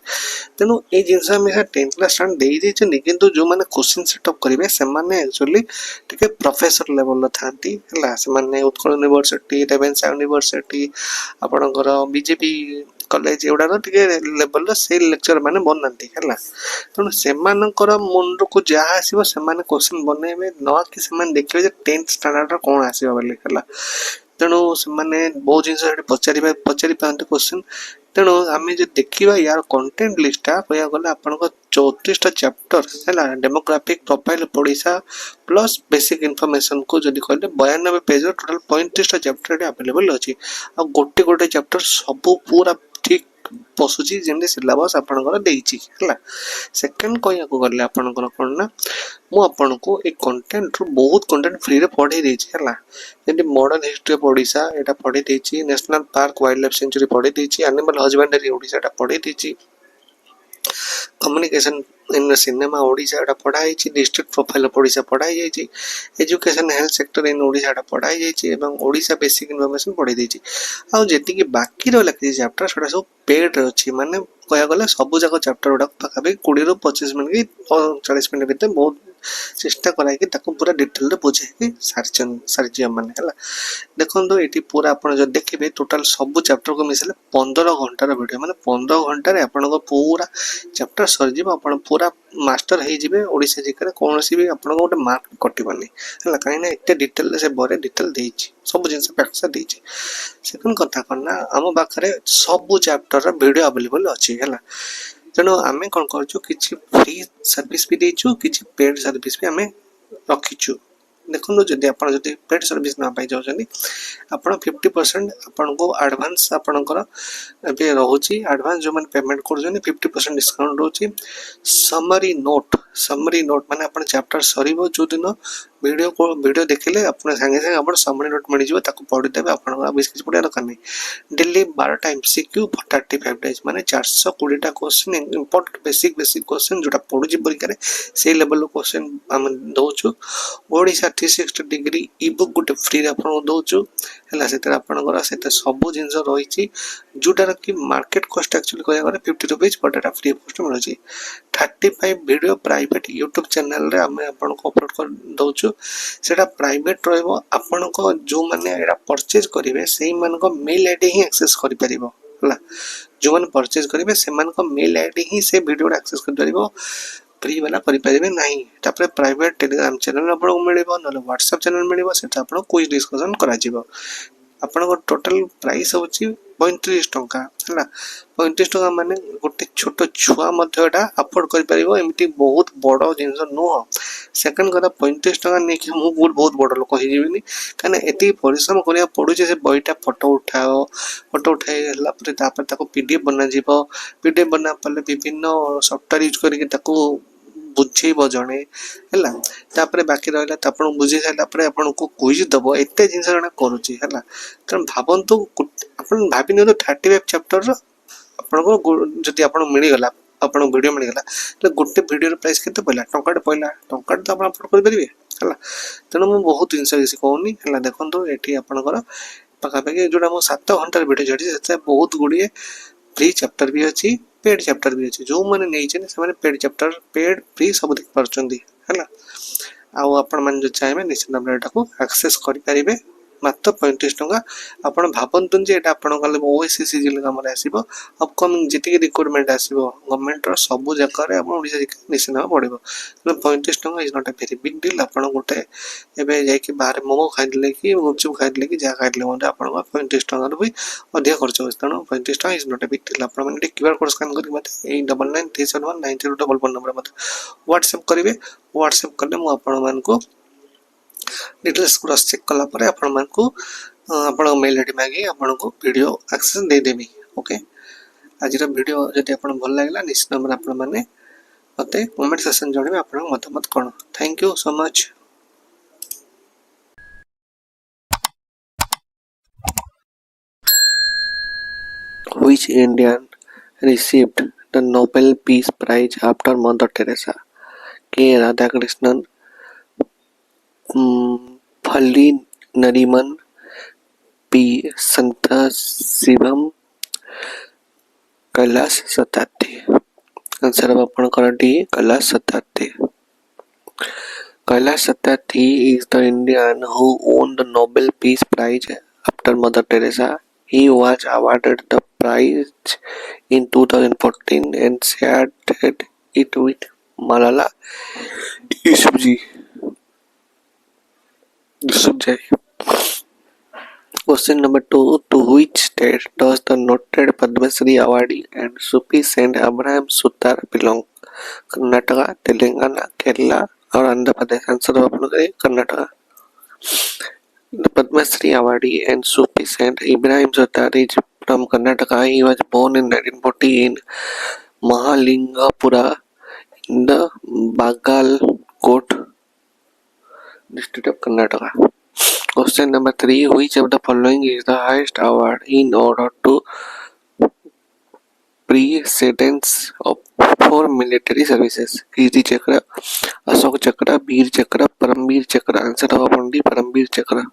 S1: ତେଣୁ ଏଇ ଜିନିଷ ଆମେ 10th କ୍ଲାସ୍ ଷ୍ଟାଣ୍ଡାର୍ଡ଼ ଦେଇଛନ୍ତି, କିନ୍ତୁ ଯେଉଁମାନେ କୋଶ୍ଚିନ୍ ସେଟଅପ୍ କରିବେ ସେମାନେ ଆକ୍ଚୁଆଲି ଟିକେ ପ୍ରଫେସର ଲେଭେଲର ଥାନ୍ତି ହେଲା। ସେମାନେ ଉତ୍କଳ ୟୁନିଭର୍ସିଟି, ରେଭେନ୍ସା ୟୁନିଭର୍ସିଟି, ଆପଣଙ୍କର ବିଜେପି କଲେଜ ଏଗୁଡ଼ାକ ଟିକେ ଲେଭେଲର ସେଇ ଲେକ୍ଚର ମାନେ ବନାନ୍ତି ହେଲା। ତେଣୁ ସେମାନଙ୍କର ମୁଣ୍ଡକୁ ଯାହା ଆସିବ ସେମାନେ କୋଶ୍ଚିନ୍ ବନେଇବେ, ନ କି ସେମାନେ ଦେଖିବେ ଯେ 10th ଷ୍ଟାଣ୍ଡାର୍ଡ଼ର କ'ଣ ଆସିବ ବୋଲି ହେଲା। ତେଣୁ ସେମାନେ ବହୁତ ଜିନିଷ ସେଠି ପଚାରି ପାରନ୍ତି କୋଶ୍ଚିନ୍। ତେଣୁ ଆମେ ଯଦି ଦେଖିବା ୟାର କଣ୍ଟେଣ୍ଟ ଲିଷ୍ଟଟା କହିବାକୁ ଗଲେ ଆପଣଙ୍କ 34ଟା ଚାପ୍ଟର ହେଲା। Demographic, profile of Odisha plus basic ଇନଫର୍ମେସନ୍କୁ ଯଦି କହିଲେ 92 ପେଜ୍ର ଟୋଟାଲ୍ 35ଟା ଚାପ୍ଟର ଏଠି ଆଭେଲେବଲ୍ ଅଛି। ଆଉ ଗୋଟେ ଚାପ୍ଟର ସବୁ ପୁରା ଠିକ୍ ପଶୁଛି ଯେମିତି ସିଲାବସ୍ ଆପଣଙ୍କର ଦେଇଛି ହେଲା। ସେକେଣ୍ଡ କହିବାକୁ ଗଲେ ଆପଣଙ୍କର କ'ଣ ନା, ମୁଁ ଆପଣଙ୍କୁ ଏଇ କଣ୍ଟେଣ୍ଟରୁ ବହୁତ କଣ୍ଟେଣ୍ଟ ଫ୍ରିରେ ପଢ଼େଇ ଦେଇଛି ହେଲା। ଯେମିତି ମଡ଼ର୍ଣ୍ଣ ହିଷ୍ଟ୍ରି ଅଫ୍ ଓଡ଼ିଶା ଏଇଟା ପଢ଼େଇ ଦେଇଛି, national park wildlife sanctuary ପଢ଼େଇ ଦେଇଛି, ଆନିମାଲ୍ ହଜବେଣ୍ଡାରୀ ଓଡ଼ିଶା ଏଟା ପଢ଼େଇ ଦେଇଛି, କମ୍ୟୁନିକେସନ୍ ଇନ୍ ସିନେମା ଓଡ଼ିଶା ଏଟା ପଢ଼ା ହେଇଛି, ଡିଷ୍ଟ୍ରିକ୍ଟ ପ୍ରୋଫାଇଲ୍ ଅଫ୍ ଓଡ଼ିଶା ପଢ଼ା ହେଇଯାଇଛି, education health sector in Odisha ଏଟା ପଢ଼ା ହେଇଯାଇଛି ଏବଂ ଓଡ଼ିଶା ବେସିକ୍ ଇନଫର୍ମେସନ୍ ପଢ଼େଇ ଦେଇଛି। ଆଉ ଯେତିକି ବାକି ରହିଲା କିଛି ଚାପ୍ଟର ସେଟା ସବୁ ପେଡ଼୍ରେ ଅଛି। ମାନେ କହିବାକୁ ଗଲେ ସବୁ ଯାକ ଚାପ୍ଟର ଗୁଡ଼ାକ ପାଖାପାଖି 20ରୁ 25 ମିନିଟ୍ କି 40 ମିନିଟ୍ ଭିତରେ ବହୁତ ଚେଷ୍ଟା କରାଇକି ତାକୁ ପୁରା ଡିଟେଲରେ ବୁଝେଇକି ସାରିଛି ଆମମାନେ ହେଲା। ଦେଖନ୍ତୁ ଏଠି ପୁରା ଆପଣ ଯଦି ଦେଖିବେ ଟୋଟାଲ୍ ସବୁ ଚାପ୍ଟରକୁ ମିଶାଇଲେ 15 ଘଣ୍ଟାର ଭିଡ଼ିଓ, ମାନେ 15 ଘଣ୍ଟାରେ ଆପଣଙ୍କ ପୁରା ଚାପ୍ଟର ସରିଯିବ। ଆପଣ ପୁରା ମାଷ୍ଟର ହେଇଯିବେ। ଓଡ଼ିଶା ଜିକେରେ କୌଣସି ବି ଆପଣଙ୍କ ଗୋଟେ ମାର୍କ କଟିବନି ହେଲା, କାହିଁକିନା ଏତେ ଡିଟେଲରେ ସେ ବହିରେ ଡିଟେଲ ଦେଇଛି, ସବୁ ଜିନିଷ ପ୍ୟାକ୍ସା ଦେଇଛି। ସେକେଣ୍ଡ କଥା କ'ଣ ନା, ଆମ ପାଖରେ ସବୁ ଚାପ୍ଟରର ଭିଡ଼ିଓ ଆଭେଲେବଲ୍ ଅଛି ହେଲା। ତେଣୁ ଆମେ କ'ଣ କରୁଛୁ, କିଛି ଫ୍ରି ସର୍ଭିସ୍ ବି ଦେଇଛୁ, କିଛି ପେଡ୍ ସର୍ଭିସ୍ ବି ଆମେ ରଖିଛୁ। ଦେଖନ୍ତୁ ଯଦି ଆପଣ ଯଦି ପେଡ୍ ସର୍ଭିସ୍ ନେବା ପାଇଁ ଚାହୁଁଛନ୍ତି, ଆପଣ 50% ଆପଣଙ୍କୁ ଆଡ଼ଭାନ୍ସ ଆପଣଙ୍କର ଏବେ ରହୁଛି। ଆଡ଼ଭାନ୍ସ ଯେଉଁମାନେ ପେମେଣ୍ଟ କରୁଛନ୍ତି 50% ଡିସ୍କାଉଣ୍ଟ ରହୁଛି। ସମରି ନୋଟ୍ ମାନେ ଆପଣ ଚାପ୍ଟର ସରିବ ଯେଉଁଦିନ ଭିଡ଼ିଓ ଦେଖିଲେ ଆପଣ ସାଙ୍ଗେ ସାଙ୍ଗେ ଆପଣ ସମରି ନୋଟ୍ ମିଳିଯିବ, ତାକୁ ପଢ଼ିଦେବେ। ଆପଣଙ୍କର ଆଉ ବେଶୀ କିଛି ପଢ଼ିବା ଦରକାର ନାହିଁ। ଡେଲି 12ଟା MCQ 35 ଡେଜ୍, ମାନେ 420ଟା କୋଶ୍ଚିନ୍ ଇମ୍ପୋର୍ଟାଣ୍ଟ ବେସିକ୍ କୋଶ୍ଚିନ୍ ଯେଉଁଟା ପଡ଼ୁଛି ପରୀକ୍ଷାରେ ସେଇ ଲେଭେଲର କୋଶ୍ଚିନ୍ ଆମେ ଦେଉଛୁ। ଓଡ଼ିଶା 360 ଡିଗ୍ରୀ ଇ ବୁକ୍ ଗୋଟେ ଫ୍ରିରେ ଆପଣଙ୍କୁ ଦେଉଛୁ ହେଲା। ସେଥିରେ ଆପଣଙ୍କର ସେଥିରେ ସବୁ ଜିନିଷ ରହିଛି, ଯେଉଁଟାର କି ମାର୍କେଟ କଷ୍ଟ ଆକ୍ଚୁଆଲି କହିବାକୁ ଗଲେ 50 ରୁପିଜ୍, ବଟ୍ ଏଟା ଫ୍ରି କଷ୍ଟ ମିଳୁଛି। 35 ଭିଡ଼ିଓ ପ୍ରାଇଭେଟ୍ ୟୁଟ୍ୟୁବ୍ ଚ୍ୟାନେଲରେ ଆମେ ଆପଣଙ୍କୁ ଅପଲୋଡ଼ କରି ଦେଉଛୁ। ସେଇଟା ପ୍ରାଇଭେଟ୍ ରହିବ। ଆପଣଙ୍କ ଯେଉଁମାନେ ଏଇଟା ପରଚେଜ୍ କରିବେ ସେଇମାନଙ୍କ ମେଲ୍ ID ହିଁ ଆକ୍ସେସ୍ କରିପାରିବ ହେଲା। ଯେଉଁମାନେ ପରଚେଜ୍ କରିବେ ସେମାନଙ୍କ ମେଲ୍ ID ହିଁ ସେ ଭିଡ଼ିଓଟା ଆକ୍ସେସ୍ କରିପାରିବ, ଫ୍ରି ବାଲା କରିପାରିବେ ନାହିଁ। ତାପରେ ପ୍ରାଇଭେଟ୍ ଟେଲିଗ୍ରାମ ଚ୍ୟାନେଲ୍ ଆପଣଙ୍କୁ ମିଳିବ, ନହେଲେ ହ୍ୱାଟ୍ସଆପ୍ ଚ୍ୟାନେଲ୍ ମିଳିବ, ସେଟା ଆପଣ କୁଇଜ୍ ଡିସ୍କସନ୍ କରାଯିବ। ଆପଣଙ୍କ ଟୋଟାଲ୍ ପ୍ରାଇସ୍ ହେଉଛି 35 ଟଙ୍କା ହେଲା। 35 ଟଙ୍କା ମାନେ ଗୋଟେ ଛୋଟ ଛୁଆ ମଧ୍ୟ ଏଟା ଆଫୋର୍ଡ଼ କରିପାରିବ, ଏମିତି ବହୁତ ବଡ଼ ଜିନିଷ ନୁହଁ। ସେକେଣ୍ଡ କଥା, 35 ଟଙ୍କା ନେଇକି ମୁଁ ବହୁତ ବଡ଼ ଲୋକ ହେଇଯିବିନି, କାହିଁକିନା ଏତିକି ପରିଶ୍ରମ କରିବାକୁ ପଡ଼ୁଛି। ସେ ବହିଟା ଫଟୋ ଉଠାଇ ହେଲା ପରେ ତାପରେ ତାକୁ PDF ବନାଯିବ। PDF ବନା ପରେ ବିଭିନ୍ନ ସଫ୍ଟୱେର୍ ୟୁଜ୍ କରିକି ତାକୁ ବୁଝେଇବ ଜଣେ ହେଲା। ତାପରେ ବାକି ରହିଲା ତ ଆପଣଙ୍କୁ ବୁଝେଇ ସାରିଲା ପରେ ଆପଣଙ୍କୁ କୁଇଜ୍ ଦେବ, ଏତେ ଜିନିଷ ଜଣେ କରୁଛି ହେଲା। ତେଣୁ ଭାବନ୍ତୁ, ଆପଣ ଭାବି ନିଅନ୍ତୁ 35 ଚାପ୍ଟରର ଆପଣଙ୍କୁ ଯଦି ଆପଣଙ୍କୁ ମିଳିଗଲା, ଆପଣଙ୍କୁ ଭିଡ଼ିଓ ମିଳିଗଲା, ତାହେଲେ ଗୋଟେ ଭିଡ଼ିଓର ପ୍ରାଇସ୍ କେତେ ପଡ଼ିଲା? ଟଙ୍କାଟେ ପଡ଼ିଲା। ଟଙ୍କାଟେ ତ ଆପଣ ଅପଲୋଡ଼ କରିପାରିବେ ହେଲା। ତେଣୁ ମୁଁ ବହୁତ ଜିନିଷ କିଛି କହୁନି ହେଲା। ଦେଖନ୍ତୁ ଏଠି ଆପଣଙ୍କର ପାଖାପାଖି ଯେଉଁଟା ମୁଁ 7 ଘଣ୍ଟାର ଭିଡ଼ିଓ ଛାଡ଼ିଛି, ସେଥିରେ ବହୁତ ଗୁଡ଼ିଏ ଫ୍ରି ଚାପ୍ଟର ବି ଅଛି, ପେଡ୍ ଚାପ୍ଟର ବି ଅଛି। ଯେଉଁମାନେ ନେଇଛନ୍ତି ସେମାନେ ପେଡ୍ ଚାପ୍ଟର, ପେଡ୍ ଫ୍ରି ସବୁ ଦେଖିପାରୁଛନ୍ତି ହେଲା। ଆଉ ଆପଣମାନେ ଯଦି ଚାହିଁବେ ନିଶ୍ଚିତ ଭାବରେ ଏଟାକୁ ଆକ୍ସେସ୍ କରିପାରିବେ मात्र 35 टंका आपण भाबंतु जे एटा आपण कले ओएससी जिल काम रे आसीबो अपकमिंग जेतिक रिक्वायरमेंट आसीबो गवर्नमेंट रो सब जगह रे आपण ओडिसा निश्चित पड़िबो 35 टंका is not a very big deal आपण गोटे एबे जाय कि बाहर मोमो खाइले कि गुपचुप खाइले कि जा खाइले मते आपण 35 टंका रो भी अधिक खर्च होस तनो 35 टंका is not a big deal आपण माने क्यूआर कोड स्कैन करी मते 8993719044 नंबर मते व्हाट्सएप करिवे व्हाट्सएप करले मु आपण मान को डिटेल्स क्रॉस चेक कला परे आपण मान को आपण मेल आईडी मागी आपण को वीडियो एक्सेस दे देबी ओके आज वीडियो जदि आपण भल लागला निश्चित नंबर आपण माने मते कमेंट सेक्शन जणबे आपण मतामत कोन thank you so much Which Indian received the Nobel Peace Prize after Mother Teresa? K. Radhakrishnan, Phali Nariman, P. Santhasivam, Kailash Satyarthi. Answer of our D. Kailash Satyarthi. Kailash Satyarthi is the Indian who won the Nobel Peace Prize after Mother Teresa. He was awarded the prize in 2014 and shared it with Malala Yousafzai. Question number 2. To which state does the noted Padma Shri awardee and Sufi Saint Abraham Sutar belong? Karnataka, Telangana, Kerala or Andhra Pradesh? Answer of Karnataka. The Padma Shri awardee and Sufi Saint Ibrahim Sutar is from Karnataka. He was born in 1940 in Mahalingapura in the Bagalkot district of Karnataka. Question number 3. Which of the following is the highest award in order to precedence of 4 military services? Kirti Chakra, Ashok Chakra, Veer Chakra, Paramveer Chakra. Answer of only Paramveer Chakra.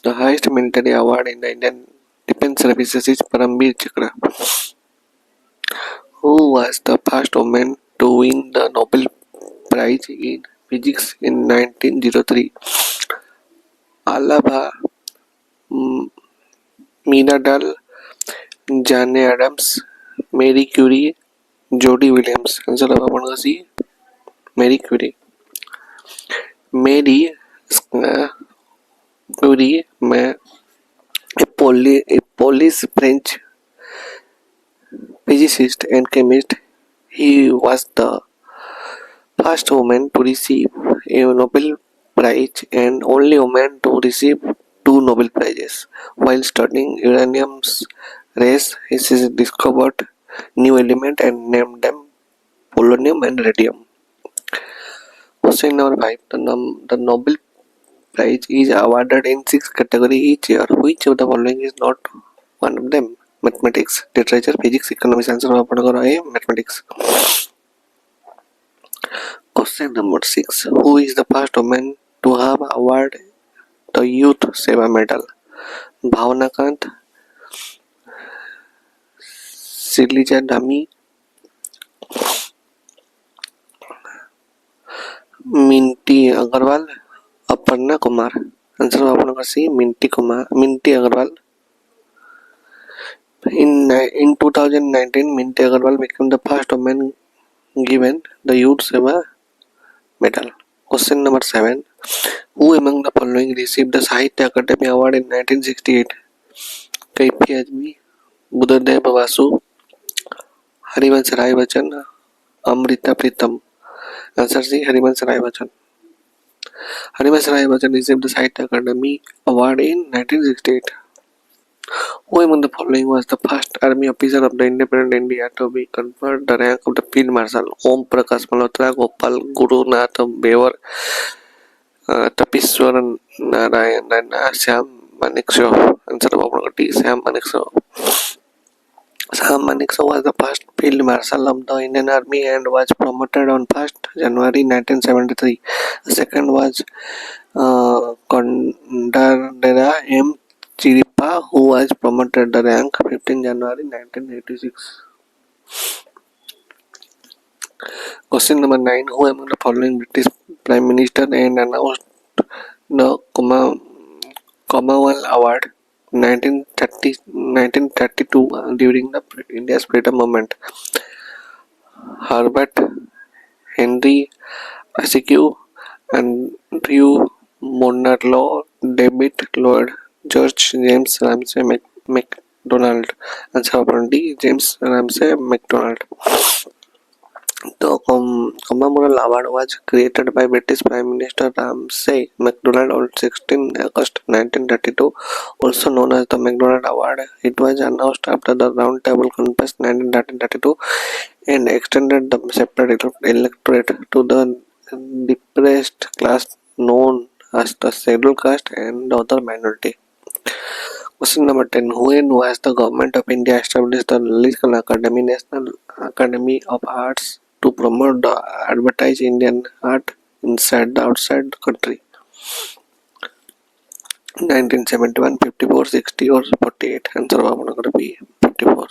S1: The highest military award in the Indian Defence Services is Paramveer Chakra. Who was the first woman to win the Nobel Prize in Physics in 1903? Alaba Minadal, Jane Addams, Marie Curie, Jody Williams. Answer of अपन का सी Marie Curie. Marie Curie में a Polish French physicist and chemist. He was the first woman to receive a Nobel Prize and only woman to receive 2 Nobel Prizes. While studying uranium's race, he discovered new element and named them polonium and radium. Question number 5. The Nobel Prize is awarded in 6 categories each year. Which of the following is not one of them? Mathematics, literature, physics, economics. Answer of mathematics. Question number 6. Who is the first woman to have awarded the Youth Seva Medal? Bhavna Kant, Shilija Dhami, Minty Agarwal, Aparna Kumar. Answer of C. Minty Agarwal. In 2019, Minty Agarwal became the first woman given the Youth Seva Medal. Question number 7. Who among the following received the Sahitya Akademi Award in 1968? Kaifi Azmi, Buddhadev Vasu, Harivansh Rai Bachchan, Amrita Pritam. Answer C. Harivansh Rai Bachchan. Harivansh Rai Bachchan received the Sahitya Akademi Award in 1968. Who among the following was the first army officer of the independent India to be conferred the rank of the Field Marshal? Om Prakash Malhotra, Gopal Gurunath Bevar, Tapishwaran Narayan, and Sam Manekshaw. Answer of D. Sam Manekshaw. Sam Manekshaw was the first Field Marshal of the Indian Army and was promoted on 1st January 1973. The second was Kondadera M. Chiripa, who was promoted the rank 15 January 1986. Question number 9. Who among the following British Prime Minister and announced the Commonwealth Award 1932 during the India's freedom movement. Herbert Henry Askew, Andrew Monroe, David Lloyd George, James Ramsay MacDonald, and apparently James Ramsay MacDonald. The Commonwealth Award was created by British Prime Minister Ramsay MacDonald on 16 August 1932, also known as the MacDonald Award. It was announced after the Round Table Conference 1932 and extended the separate electorate to the depressed class known as the scheduled caste and other minority. Question number 10. When was the Government of India established the Lalitkala Academy, National Academy of Arts, to promote the advertise Indian art inside the outside the country? 1971, 54, 60 or 48? Answer going to be 54.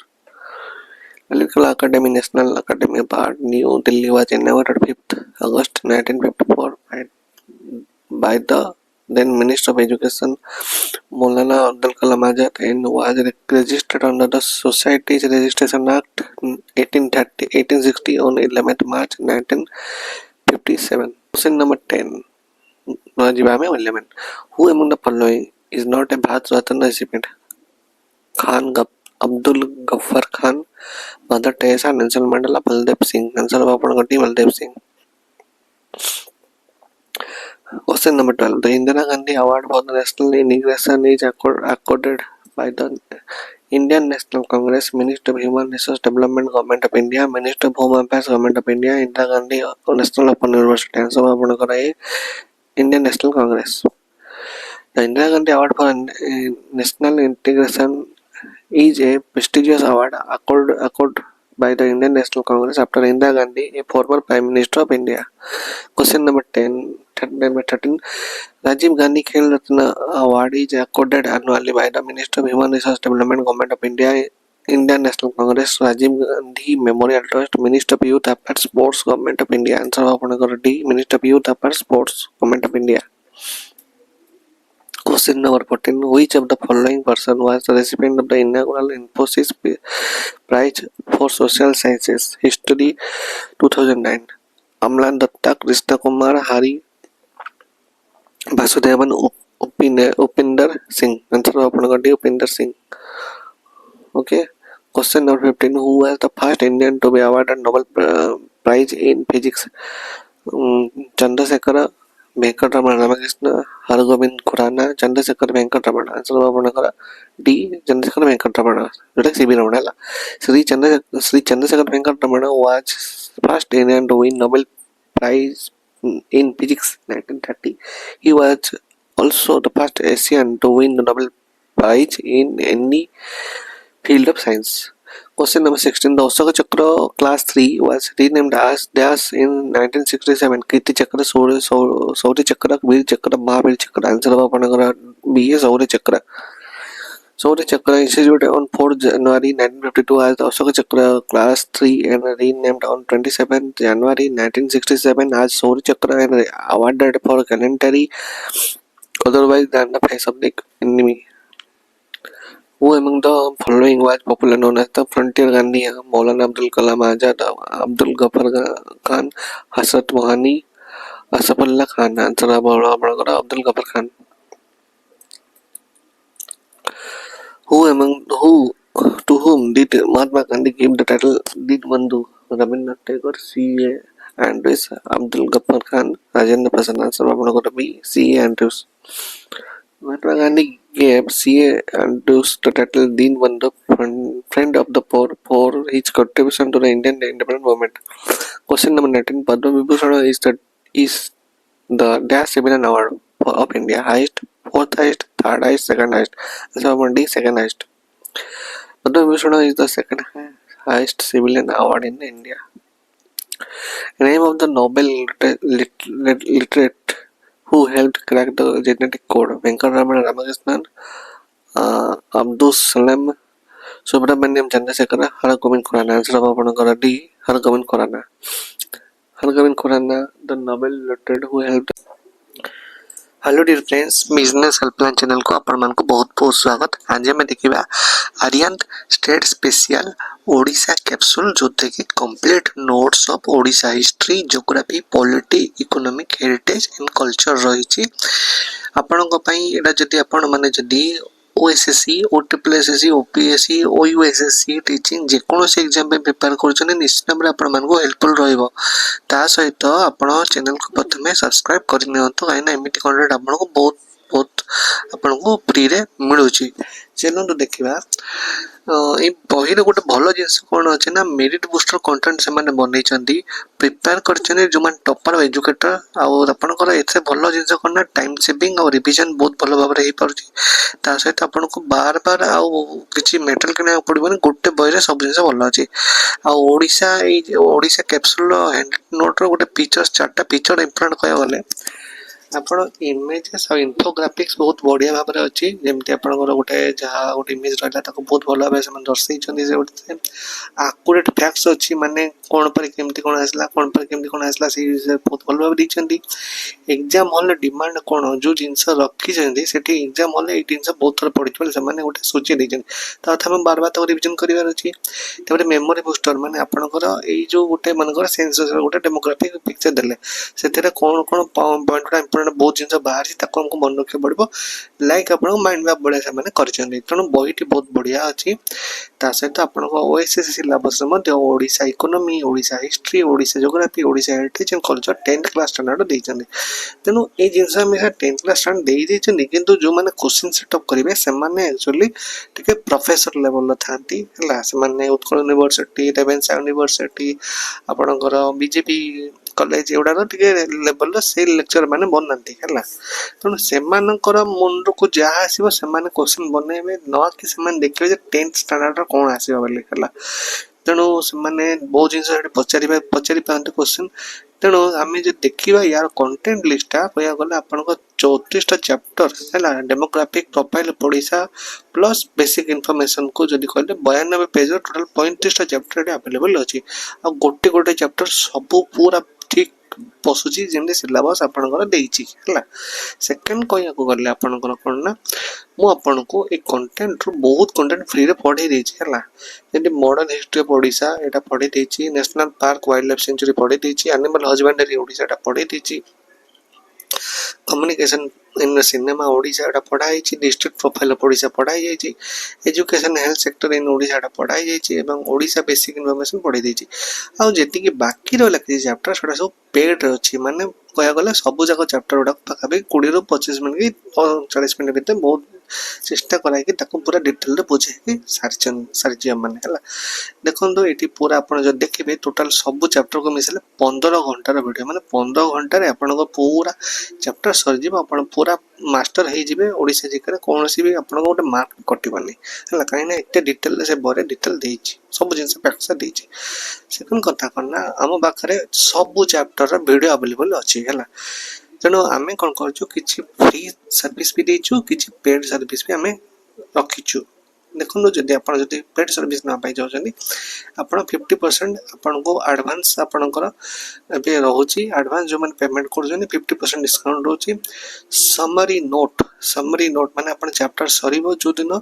S1: Lalitkala Academy, National Academy of Art, New Delhi was inaugurated 5th August 1954 by the then Minister of Education Maulana Abdul Kalam Azad and was registered under the Societies Registration Act 1860 on 11th March 1957. Question number 10. Rajibame 11. Who among the following is not a Bharat Ratna recipient? Abdul Ghaffar Khan, Mother Teresa, Nelson Mandela, Baldev Singh. Answer of Baldev Singh. Question number 12. The Indira Gandhi Award for the National Integration is accorded by the Indian National Congress, Minister of Human Resource Development, Government of India, Minister of Home Affairs, Government of India, Indira Gandhi National Open University. Answer Indian National Congress. The Indira Gandhi Award for National Integration is a prestigious award accorded by the Indian National Congress after Indira Gandhi, a former Prime Minister of India. Question number 13. Rajiv Gandhi Khel Ratna Award is accorded annually by the Minister of Human Resource Development, Government of India, Indian National Congress, Rajiv Gandhi Memorial Trust, Minister of Youth Affairs, Sports, Government of India. Answer D. Minister of Youth Affairs, Sports, Government of India. Question number 14. Which of the following person was the recipient of the inaugural Infosys Prize for Social Sciences History 2009? Amlan Datta, Krishna Kumar, Hari Vasudevan, Upinder Singh. Answer Upinder Singh. Okay. Question number 15. Who was the first Indian to be awarded Nobel Prize in Physics? Chandrasekhar Venkatramana Ramakrishna, Hargobind Khurana, Chandrasekhar Venkatramana. Answer D. Chandrasekhar Venkatramana. Sri Chandrasekhar Venkatramana was first Indian to win Nobel Prize in Physics 1930. He was also the first Asian to win the Nobel Prize in any field of science. Question number 16. The Ashoka Chakra Class 3 was renamed as Dash in 1967. Kirti Chakra, Sauri Chakra, Veer Chakra, Mahavir Chakra. Answer B is Sauri Chakra. Sauri Chakra instituted on 4 January 1952 as the Ashoka Chakra Class 3 and renamed on 27 January 1967 as Sauri Chakra and awarded for gallantry otherwise than the face of the enemy. Who among the following was popularly known as the Frontier Gandhi? Maulana Abdul Kalam Azad, Abdul Ghaffar Khan, Hasrat Mohani, Asafullah Khan. Answer Abdul Ghaffar Khan. To whom did Mahatma Gandhi give the title Dinbandhu? Rabindranath Tagore, C.A. Andrews, Abdul Ghaffar Khan, Rajendra Prasad. Answer B. C.A. Andrews. Mahatma Gandhi gave C.A. Andrews the title Dinbandhu, Friend of the Poor, for his contribution to the Indian independence movement. Question number 19. Padma Vibhushan is the dash civilian award of India. Highest, fourth highest, third highest, second highest. Answer D. Second highest. Padma Vibhushan is the second highest civilian award in India. Name of the Nobel literate who helped crack the genetic code? Venkatramana Ramakrishnan, Abdus Salam, Subramaniam Chandrasekhara, Hargobind Khurana. Answer of D. Hargobind Khurana. Hargobind Khurana, the Nobel laureate who helped hello dear friends, business helpline channel को आपण मान को बहुत बहुत स्वागत। आज हमें देखिबा Aryan state special Odisha capsule जो कि complete notes of Odisha history, geography, polity, economic, heritage and culture रही आपण को पई एडा जदी आपण माने जदी OSSC, OTPSC, OPSC, OUSSC teaching जेकोसी एग्जाम पे प्रिपेयर करछन निश्चित भाबरे आपण मान को हेल्पफुल रहइबो। ता सहित आपण चैनल को प्रथमे सब्सक्राइब कर नियंतु काइना एमिटी कंटेंट आपण को बहुत बहुत आपण को फ्री रे मिलुची। चलो देखिबा ए बही रे गोटे भलो जिंस कोन अछि ना मेरिट बूस्टर कंटेंट से माने बनै चंदी प्रिपेयर करछन जो मान टॉपर एजुकेटर आ आपण को एथे भलो जिंस कोन ना टाइम सेविंग और रिवीजन बहुत भलो भाबरे हे परछि। ता सहित आपण को बार बार आ किछि मेटल किना पड़बनी गोटे बही रे सब जिंस भलो अछि। आ ओडिशा कैप्सूल हैंड नोट रो गोटे फीचर्स चारटा फीचर इंपोर्टेंट कया गले आपण इमेजेस और इन्फोग्राफिक्स बहुत बढ़िया भाव में अच्छी जमी आप गोटे जहाँ गोटे इमेज रहा बहुत भल भाव से दर्शाई आकुरेट फैक्ट्स अच्छी माने कौन पर केमती कौन आसला कौन पर केमती कौन आसला से बहुत भल भाव देइछंती। एग्जाम हॉल डिमांड कौन जो जिनस रखी सेठी एग्जाम हॉल ये जिनस बहुत थर पड़ी से गोटे सूची देइछन हम बार बार रिविजन करिवार अछि। तबरे मेमोरी बूस्टर माने आपनकर ए जो गोटे मनकर सेंसस गोटे डेमोग्राफिक पिक्चर देले सेतेरे कौन कौन पॉइंट बहुत जिन बाहर ताको हमको मन रखे पड़ो लाइक आप माइंड मैप बढ़िया से कर तेणु बहीटी बहुत बढ़िया अच्छी। ता सहित आप OSSC syllabus Odisha economy, Odisha history, Odisha geography, Odisha heritage and culture 10th class standard देइछन। तेणु ए जिनस हम 10th क्लास स्टैंडर्ड देइ देइछन किंतु जो माने क्वेश्चन सेटअप करिवे से माने एक्चुअली टिके प्रोफेसर लेवल थांती हला से माने उत्कल यूनिवर्सिटी, रेवेन्सा यूनिवर्सिटी, आपनकर बीजेपी कॉलेज एवडार टिके लेवल से लेक्चर माने बननांती हला। तेणु से मन को जहाँ आसो से क्वेश्चन बनइबे न कि से देखिए 10th स्टैंडर्ड कौन आसो बोली हला। तेणु से बहुत जिन पचारि पाते क्वेश्चन। तेणु आम जो देखा यार कंटेंट लिस्टा कह गले आप 34टा चैप्टर है demographic profile Odisha plus basic information को जब कहले 92 पेज टोटल 35टा चैप्टर अवेलेबल अच्छी। आ गोटे गोटे चैप्टर सब पूरा ठीक पशुची जमी सिलेबस आपंकर है। सेकेंड कह गले आपंकर कौन ना मु आपन को एक कंटेंट रू बहुत कंटेंट फ्री रे पढ़े देछि हला। जेंति मॉडर्न हिस्ट्री ऑफ ओडिशा एटा पढ़े देछि, national park wild life sanctuary पढ़े देछि, एनिमल हस्बेंडरी ओडिशा एटा पढ़े देछि, कम्युनिकेशन इन सिनेमा ओडिशा एटा पढ़ाई छि, डिस्ट्रिक्ट प्रोफाइल ऑफ ओडिशा पढ़ाई जाई छि, education health sector in Odisha एटा पढ़ाई जाई छि एवं ओडिशा बेसिक इन्फॉर्मेशन पढ़े देछि। आ जेति कि बाकी रो लखि चैप्टर सेटा सब पेड रे अछि माने कह गले सब जाक चैप्टर गुडा पाखाबे 20 ରୁ 25 मिनट की 40 मिनट भीतर बहुत चेष्टा कराई कि ताको पूरा डिटेल रे बुझे कि सारची माने हला। देखो ये पूरा आप जो देखिए टोटाल सब चैप्टर को मिसले 15 घंटार वीडियो माने 15 घंटे आपन पूरा चैप्टर सरजी आपन पूरा मास्टर हो जिवे ओडिशा जिकर कौन भी आपन गोटे मार्क कटबनी है कहीं एत डिटेल से बरे डिटेल देछि सब जिनस पैक्सा देछि। सेकंड कथा करना आम पाखे सब चैप्टर वीडियो अवेलेबल अच्छी है। तेणु आम कौन कर फ्री सर्विस भी देचु किछि पेड सर्विस भी आम रखीचु। देखो जदि आप पेड सर्विस ना पाई जाऊँगी आप 50% आपन को एडवांस आपणकर ए रोचे एडवांस जो मैंने पेमेंट कर 50% डिस्काउंट रोचे। समरी नोट माने अपन चैप्टर सरीबो जो दिन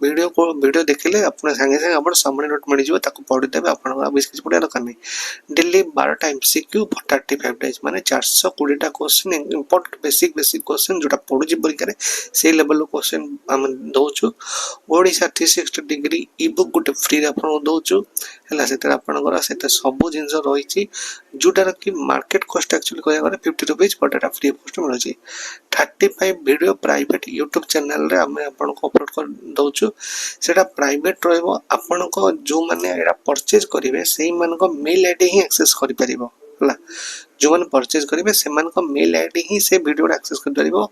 S1: वीडियो देखिले अपने संगे संगे अपन समरी नोट मिल जिवो ताको पढ़ी देबे आपन आ बेस किछ पढ़िया दरकार नै। डेली 12 टाइम एमसीक्यू 35 डेज माने 420 टा क्वेश्चन इंपोर्टेंट बेसिक क्वेश्चन जोटा पढु जी परीक्षा रे से लेवल क्वेश्चन हम दोचु। ओडिशा 360 डिग्री ई बुक गोटे फ्री आपन दोचु हला सेते आपनकर सेते सब जिंस रहिछि जोटार कि मार्केट कॉस्ट एक्चुअली कहया गले 50 रुपीस बट एटा फ्री पोस्ट मिलछि। 35 वीडियो प्राइवेट यूट्यूब चैनल रे हम आपन को अपलोड कर दोचु सेटा प्राइवेट रहइबो आपन को जो माने एटा परचेज करिवे सेही मान को मेल आईडी ही एक्सेस करि परिबो हला। जो माने परचेज करिवे से मान को मेल आईडी ही से वीडियो एक्सेस कर परिबो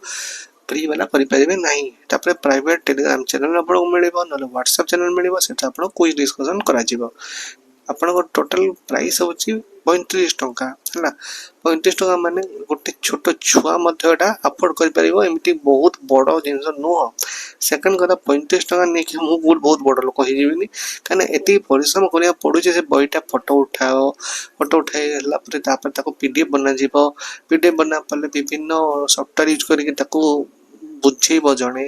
S1: फ्री वाला करि परिबे नाही। तापर प्राइवेट टेलीग्राम चैनल आपन को मिलिबो न व्हाट्सएप चैनल मिलिबो सेटा आपन क्विज डिस्कशन करा जिवो। आपन को टोटल प्राइस होची 35 ଟଙ୍କା ହେଲା। 35 ଟଙ୍କା ମାନେ ଗୋଟେ ଛୋଟ ଛୁଆ ମଧ୍ୟ ଏଟା ଆଫୋର୍ଡ କରିପାରିବ, ଏମିତି ବହୁତ ବଡ଼ ଜିନିଷ ନୁହଁ। ସେକେଣ୍ଡ କଥା 35 ଟଙ୍କା ନେଇକି ମୁଁ ବହୁତ ବଡ଼ ଲୋକ ହେଇଯିବିନି, କାହିଁକିନା ଏତିକି ପରିଶ୍ରମ କରିବାକୁ ପଡ଼ୁଛି। ସେ ବହିଟା ଫଟୋ ଉଠାଅ, ଫଟୋ ଉଠାଇ ହେଲା ପରେ ତାପରେ ତାକୁ PDF ବନାଯିବ। PDF ବନା ପରେ ବିଭିନ୍ନ ସଫ୍ଟୱେୟାର ୟୁଜ୍ କରିକି ତାକୁ ବୁଝେଇବ ଜଣେ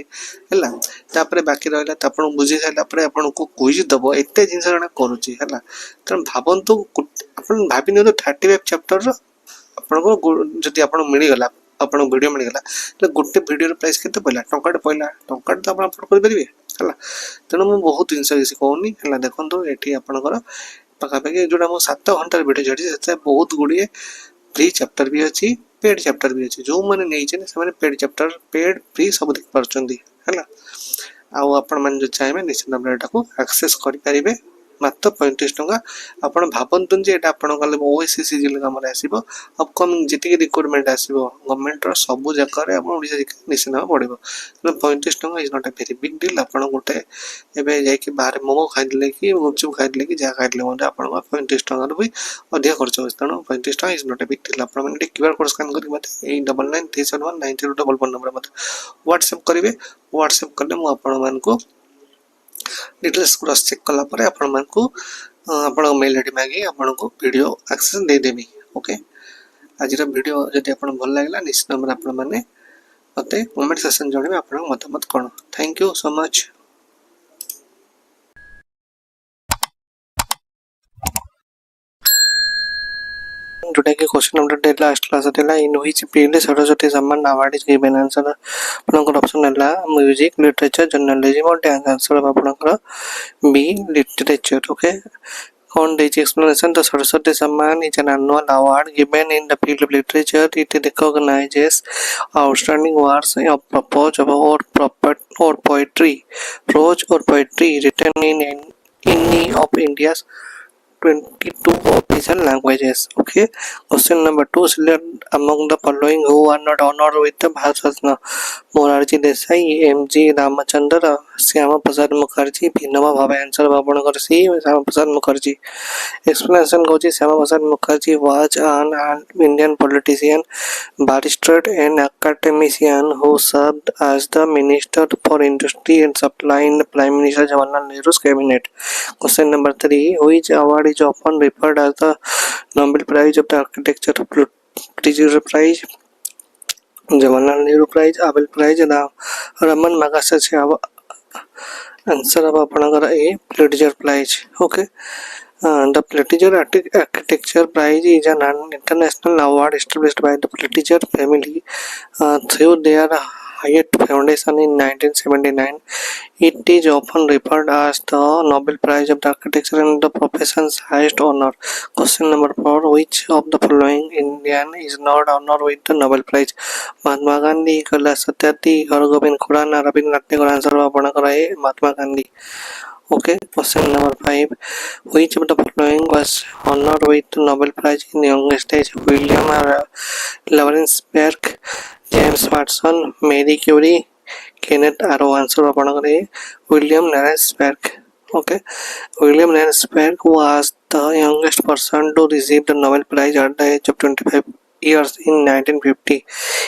S1: ହେଲା। ତାପରେ ବାକି ରହିଲା ଆପଣଙ୍କୁ ବୁଝେଇ ସାରିଲା ପରେ ଆପଣଙ୍କୁ କୁଇଜ୍ ଦବ, ଏତେ ଜିନିଷ ଜଣେ କରୁଛି ହେଲା। ତେଣୁ ଭାବନ୍ତୁ ଆପଣ ଭାବି ନିଅନ୍ତୁ 35 ଚାପ୍ଟରର ଆପଣଙ୍କୁ ଯଦି ଆପଣଙ୍କୁ ମିଳିଗଲା, ଆପଣଙ୍କୁ ଭିଡ଼ିଓ ମିଳିଗଲା, ତାହେଲେ ଗୋଟେ ଭିଡ଼ିଓର ପ୍ରାଇସ୍ କେତେ ପଡ଼ିଲା? ଟଙ୍କାଟେ ପଡ଼ିଲା। ଟଙ୍କାଟେ ତ ଆପଣ ଆଫୋର୍ଡ କରିପାରିବେ ହେଲା। ତେଣୁ ମୁଁ ବହୁତ ଜିନିଷ କିଛି କହୁନି ହେଲା। ଦେଖନ୍ତୁ ଏଠି ଆପଣଙ୍କର ପାଖାପାଖି ଯେଉଁଟା ମୁଁ 7 ଘଣ୍ଟାର ଭିଡ଼ିଓ ଛାଡ଼ିଛି, ସେଥିରେ ବହୁତ ଗୁଡ଼ିଏ ଫ୍ରି ଚାପ୍ଟର ବି ଅଛି, ପେଡ୍ ଚାପ୍ଟର ବି ଅଛି। ଯେଉଁମାନେ ନେଇଛନ୍ତି ସେମାନେ ପେଡ୍ ଚାପ୍ଟର, ପେଡ୍ ଫ୍ରି ସବୁ ଦେଖିପାରୁଛନ୍ତି ହେଲା। ଆଉ ଆପଣମାନେ ଯଦି ଚାହିଁବେ ନିଶ୍ଚିତ ଭାବରେ ଏଟାକୁ ଆକ୍ସେସ୍ କରିପାରିବେ ମାତ୍ର 35 ଟଙ୍କା। ଆପଣ ଭାବନ୍ତୁନି ଯେ ଏଇଟା ଆପଣଙ୍କ OSCC କାମରେ ଆସିବ। ଅପକମିଂ ଯେତିକି ରିକ୍ରୁଟମେଣ୍ଟ ଆସିବ ଗଭର୍ଣ୍ଣମେଣ୍ଟର ସବୁ ଜାଗାରେ ଆପଣ ଓଡ଼ିଶା ନିଶ୍ଚିତ ଭାବେ ପଡ଼ିବ। ତେଣୁ 35 ଟଙ୍କା is not a very big deal. ଆପଣ ଗୋଟେ ଏବେ ଯାଇକି ବାହାରେ ମୋମୋ ଖାଇଦେଲେ କି ଗୁପଚୁପ୍ ଖାଇଦେଲେ କି ଯାହା ଖାଇଦେଲେ ମଧ୍ୟ ଆପଣଙ୍କ 35 ଟଙ୍କାରୁ ବି ଅଧିକ ଖର୍ଚ୍ଚ ହେଉଛି। ତେଣୁ 35 ଟଙ୍କା is not a big deal. ଆପଣମାନେ ଟିକେ QR କୋଡ଼ ସ୍କାନ୍ କରିକି ମୋତେ 8993719011 ନମ୍ବରରେ ମୋତେ ହ୍ୱାଟ୍ସଆପ୍ କରିବେ। ହ୍ୱାଟ୍ସଆପ୍ କଲେ ମୁଁ ଆପଣମାନଙ୍କୁ डिटेल्स क्रॉस चेक कला पर आपको आपन मेल आईडी मांगी आपको वीडियो एक्सेस देदेवी। ओके, आज वीडियो जब आप भल लगे निश्चित भाव आपण मैंने मत कमेंट सेक्शन जन आप मतामत कौन। Thank you so much. जोटा कि क्वेश्चन नंबर लास्ट क्लास था in which field Saraswati Samman award is given. Answer आपनकर ऑप्शन है म्यूजिक, लिटरेचर, जर्नलिज्म और डांस। आंसर आपनकर B literature. Okay, on this explanation the Saraswati Samman is an annual award given in the field of literature. It recognizes outstanding works of prose or poetry, prose or poetry written in any of India's 22 official languages. Okay, question number 2, select among the following who are not honored with the Bharat Ratna: Morarji Desai, M.G. Ramachandra, Shyama Prasad Mukherjee, Binoba Bhave। Answer आपनकर सी Shyama Prasad Mukherjee. Explanation goes: Shyama Prasad Mukherjee was an Indian politician, barrister and academician who served as the Minister for Industry and Supply in Prime Minister Jawaharlal Nehru's cabinet. Question number 3, which award is often referred as the Nobel Prize of the Architecture? Pulitzer Prize, Jawaharlal Nehru Prize, Abel Prize, Raman Magsaysay Award। Answer अब आपनकर ए Pulitzer Prize। Okay, the Pulitzer Architecture Prize is an international award established by the Pulitzer family through their Hyatt Foundation in 1979. It is often referred as the Nobel Prize of the Architecture and the profession's highest honor. Question number 4, which of the following Indian is not honored with the Nobel Prize? Mahatma Gandhi, Kailash Satyarthi, Hargobind Khorana, Rabindranath Tagore. Answer आपनकर A Mahatma Gandhi. Okay, question number 5, which of the following was honored with the Nobel Prize in youngest age? William Lawrence Berk, James Watson, Marie Curie, Kenneth Arrow। Answer आपनकर ए William Lawrence Berk। Okay, William Lawrence Berk was the youngest person to receive the Nobel Prize at the age of 25 years in 1950.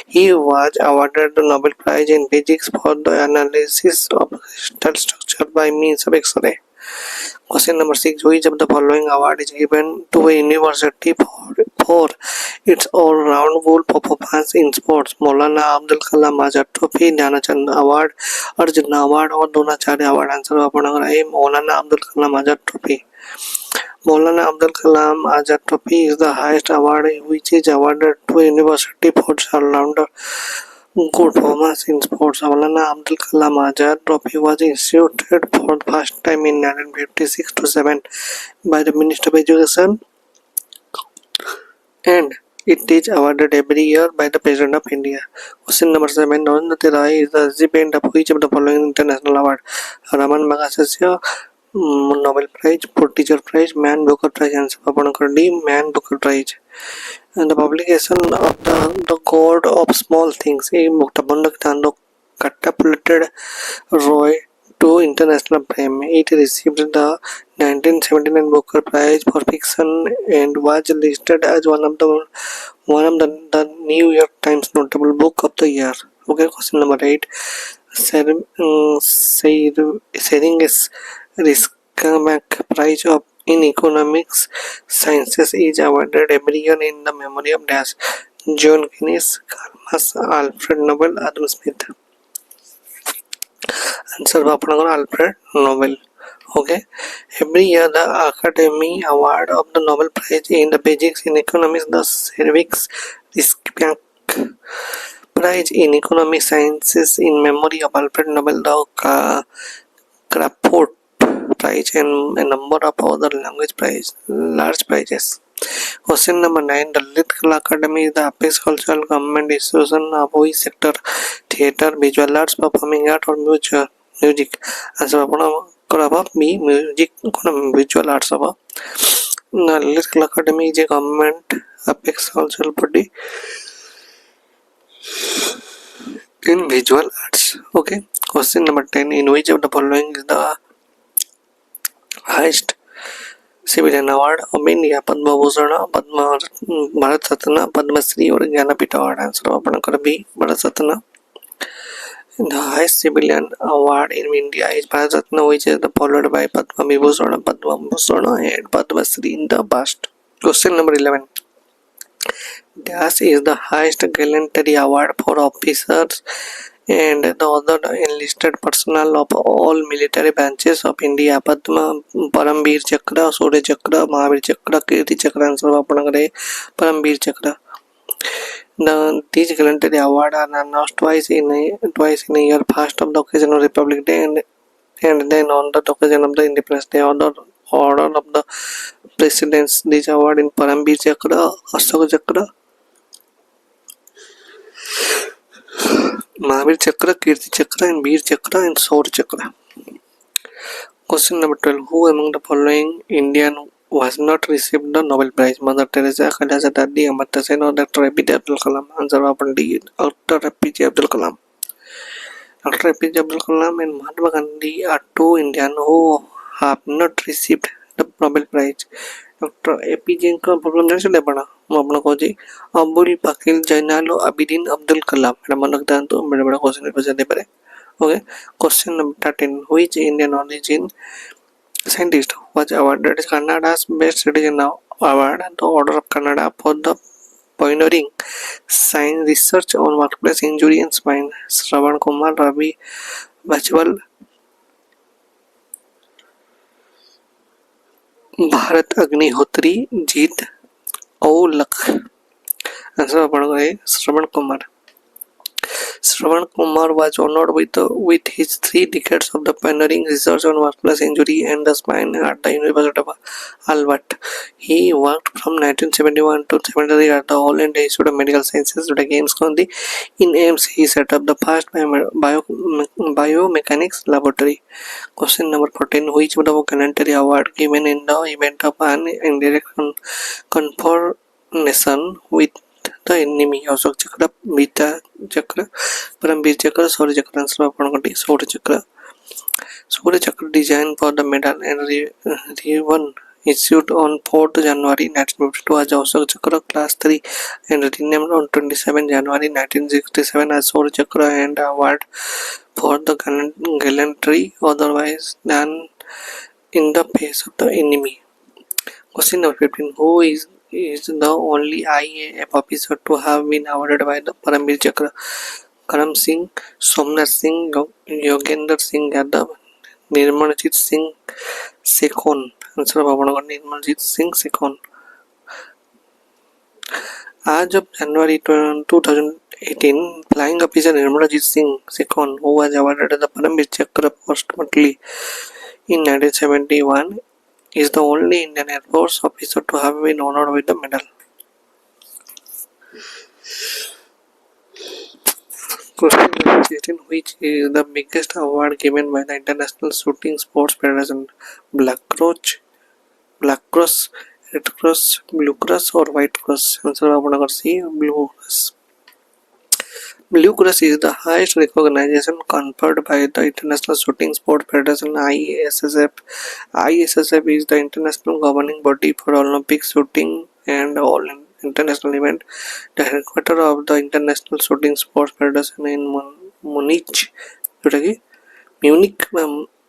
S1: He was awarded the Nobel Prize in Physics for the analysis of crystal structure by means of X-ray. Question number 6, which of the following award is given to a university for its all-round good performance in sports? Maulana Abdul Kalam Azad Trophy, Dhyanachand Award, Arjuna Award और Dronacharya award. Answer आपनकर ए मौलाना Abdul Kalam Azad trophy. Maulana Abdul Kalam Azad Trophy is the highest award which is awarded to a university for all-rounder good performance in sports. Maulana Abdul Kalam Azad Trophy was instituted for the first time in 1956-7 by the Minister of Education, and it is awarded every year by the President of India. Question number 7, Arundhati Roy is the recipient of which of the following international award? Raman Magsaysay Nobel Prize, Pulitzer Prize, Man Booker Prize। Answer आपनकर D Man Booker Prize। And the publication of the God of Small Things, a book catapulted Roy to international fame. It received the 1979 Booker Prize for Fiction and was listed as one of the New York Times notable book of the year. Okay, question number 8. Seringas Riskamack Prize of in Economics Sciences is awarded every year in the memory of Dash, John Guinness, Karl Marx, Alfred Nobel, Adam Smith. Answer Alfred Nobel. Okay. Every year, the Academy Award of the Nobel Prize in the Basics in Economics, the Cervix Riskbank Prize in Economic Sciences in memory of Alfred Nobel, the Crafoord Prize, and a number of other large prizes. Question number 9. The Lit Kala Academy is the apex cultural government institution of which sector? Theatre, visual arts, performing art, or music. Answer B. Music, visual arts. The Lit Kala Academy is a government apex cultural body in visual arts. Okay. Question number 10. In which of the following is the highest civilian award of India? Padma Bhushan, Padma Bharat Ratna, Padma Shri, or Jnanapith Award? Answer B. Bharat Ratna. The highest civilian award in India is Bharat Ratna, which is followed by Padma Vibhushan, Padma Bhushan, and Padma Shri in the past. Question number 11. Dash is the highest gallantry award for officers and the other enlisted personnel of all military branches of India. Padma, Paramveer Chakra, Surya Chakra, Mahavir Chakra, Kirti Chakra. Answer Paramveer Chakra. These gallantry awards are announced twice in a year, first of the occasion of Republic Day and then on the occasion of the Independence Day. Order of the presidents. These award in Paramveer Chakra, Ashok Chakra, Mahavir Chakra, Kirti Chakra, and Veer Chakra, and Shaurya Chakra. Question number 12. Who among the following Indian was not received the Nobel Prize? Mother Teresa, Kailash Satyarthi, Amartya Sen, or Dr. APJ Abdul Kalam? Answer option D. Dr. APJ Abdul Kalam. Dr. APJ Abdul Kalam and Mahatma Gandhi are two Indians who have not received the Nobel Prize. Dr. APJ का problem नहीं चले पड़ा मैं अपना कोची अबुल पकील जैनालो अबिदीन अब्दुल कलाम मेरा मन लगता है तो बड़ा बड़ा क्वेश्चन पे चलते पड़े. Okay. Question number 13. Which Indian origin scientist was awarded Canada's Best Citizen Award, the Order of Canada, for the pioneering science research on workplace injury and spine? Shravan Kumar, Ravi Bachwal, Bharat Agnihotri, Jeet Aulak. Answer Shravan Kumar. Shravan Kumar was honored with his 3 decades of the pioneering research on workplace injury and the spine at the University of Albert. He worked from 1971 to 1973 at the All India Institute of Medical Sciences, James Gandhi. In AIMS, he set up the first biomechanics laboratory. Question number 14. Which of the gallantry award given in the event of an indirect confrontation with the enemy? Ashok Chakra, Bita Chakra, Paramveer Chakra, Shaurya Chakra. Answer Shaurya Chakra. Shaurya Chakra designed for the medal and ribbon issued on 4th January 1952 as Ashok Chakra Class 3 and renamed on 27 January 1967 as Shaurya Chakra and award for the gallantry otherwise than in the face of the enemy. Question number 15. Who is the only IAF officer to have been awarded by the Paramveer Chakra? Karam Singh, Somnath Singh, Yogendra Singh Yadav, Nirmaljeet Singh Sekhon. Answer Nirmaljeet Singh Sekhon. As of January 2018, flying officer Nirmaljeet Singh Sekhon, who was awarded the Paramveer Chakra posthumously in 1971, is the only Indian Air Force officer to have been honored with the medal. Question number 16. Which is the biggest award given by the International Shooting Sports Federation? Black Cross, Red Cross, Blue Cross, or White Cross? Answer C. Blue Cross. Blue Cross is the highest recognition conferred by the International Shooting Sport Federation (ISSF). ISSF is the international governing body for Olympic shooting and all international events. The headquarters of the International Shooting Sports Federation in Munich,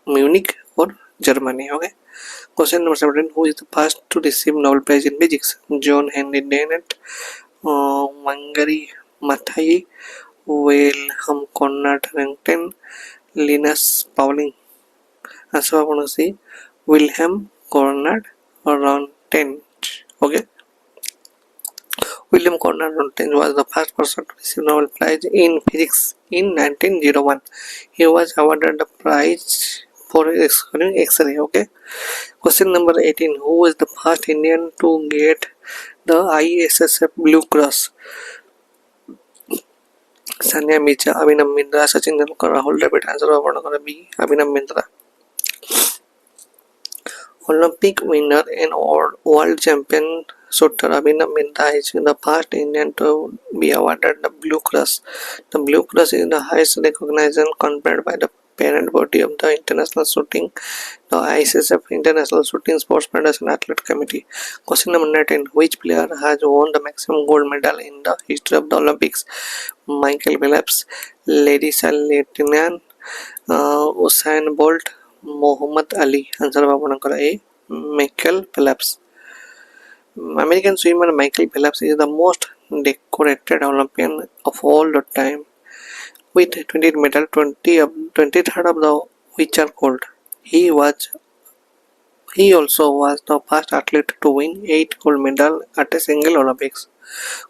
S1: Munich or Germany. Okay. Question number 17. Who is the first to receive Nobel Prize in Physics? John Henry Dennett, Wangari Maathai, Wilhelm Conrad Roentgen, Linus Pauling. Answer आपण सी Wilhelm Conrad Roentgen. Okay. Wilhelm Conrad Roentgen was the first person to receive Nobel Prize in Physics in 1901. He was awarded the prize for exploring X-ray. Okay. Question number 18. Who was the first Indian to get the ISSF Blue Cross? Sania Mirza, Abhinav Bindra, Sachin Tendulkar, Rahul Dravid. Answer of B. Abhinav Bindra. Olympic winner and world champion shooter Abhinav Bindra is the first Indian to be awarded the Blue Cross. The Blue Cross is the highest recognition conferred by the parent body of the international shooting, the ISSF, International Shooting Sports Federation Athletic Committee. Question number 19. Which player has won the maximum gold medal in the history of the Olympics? Michael Phelps, Larry Saletinian, Usain Bolt, Muhammad Ali. Answer आपणकर A. Michael Phelps. American swimmer Michael Phelps is the most decorated Olympian of all the time, with 28 medals, 23rd of the which are gold. He also was the first athlete to win 8 gold medals at a single Olympics.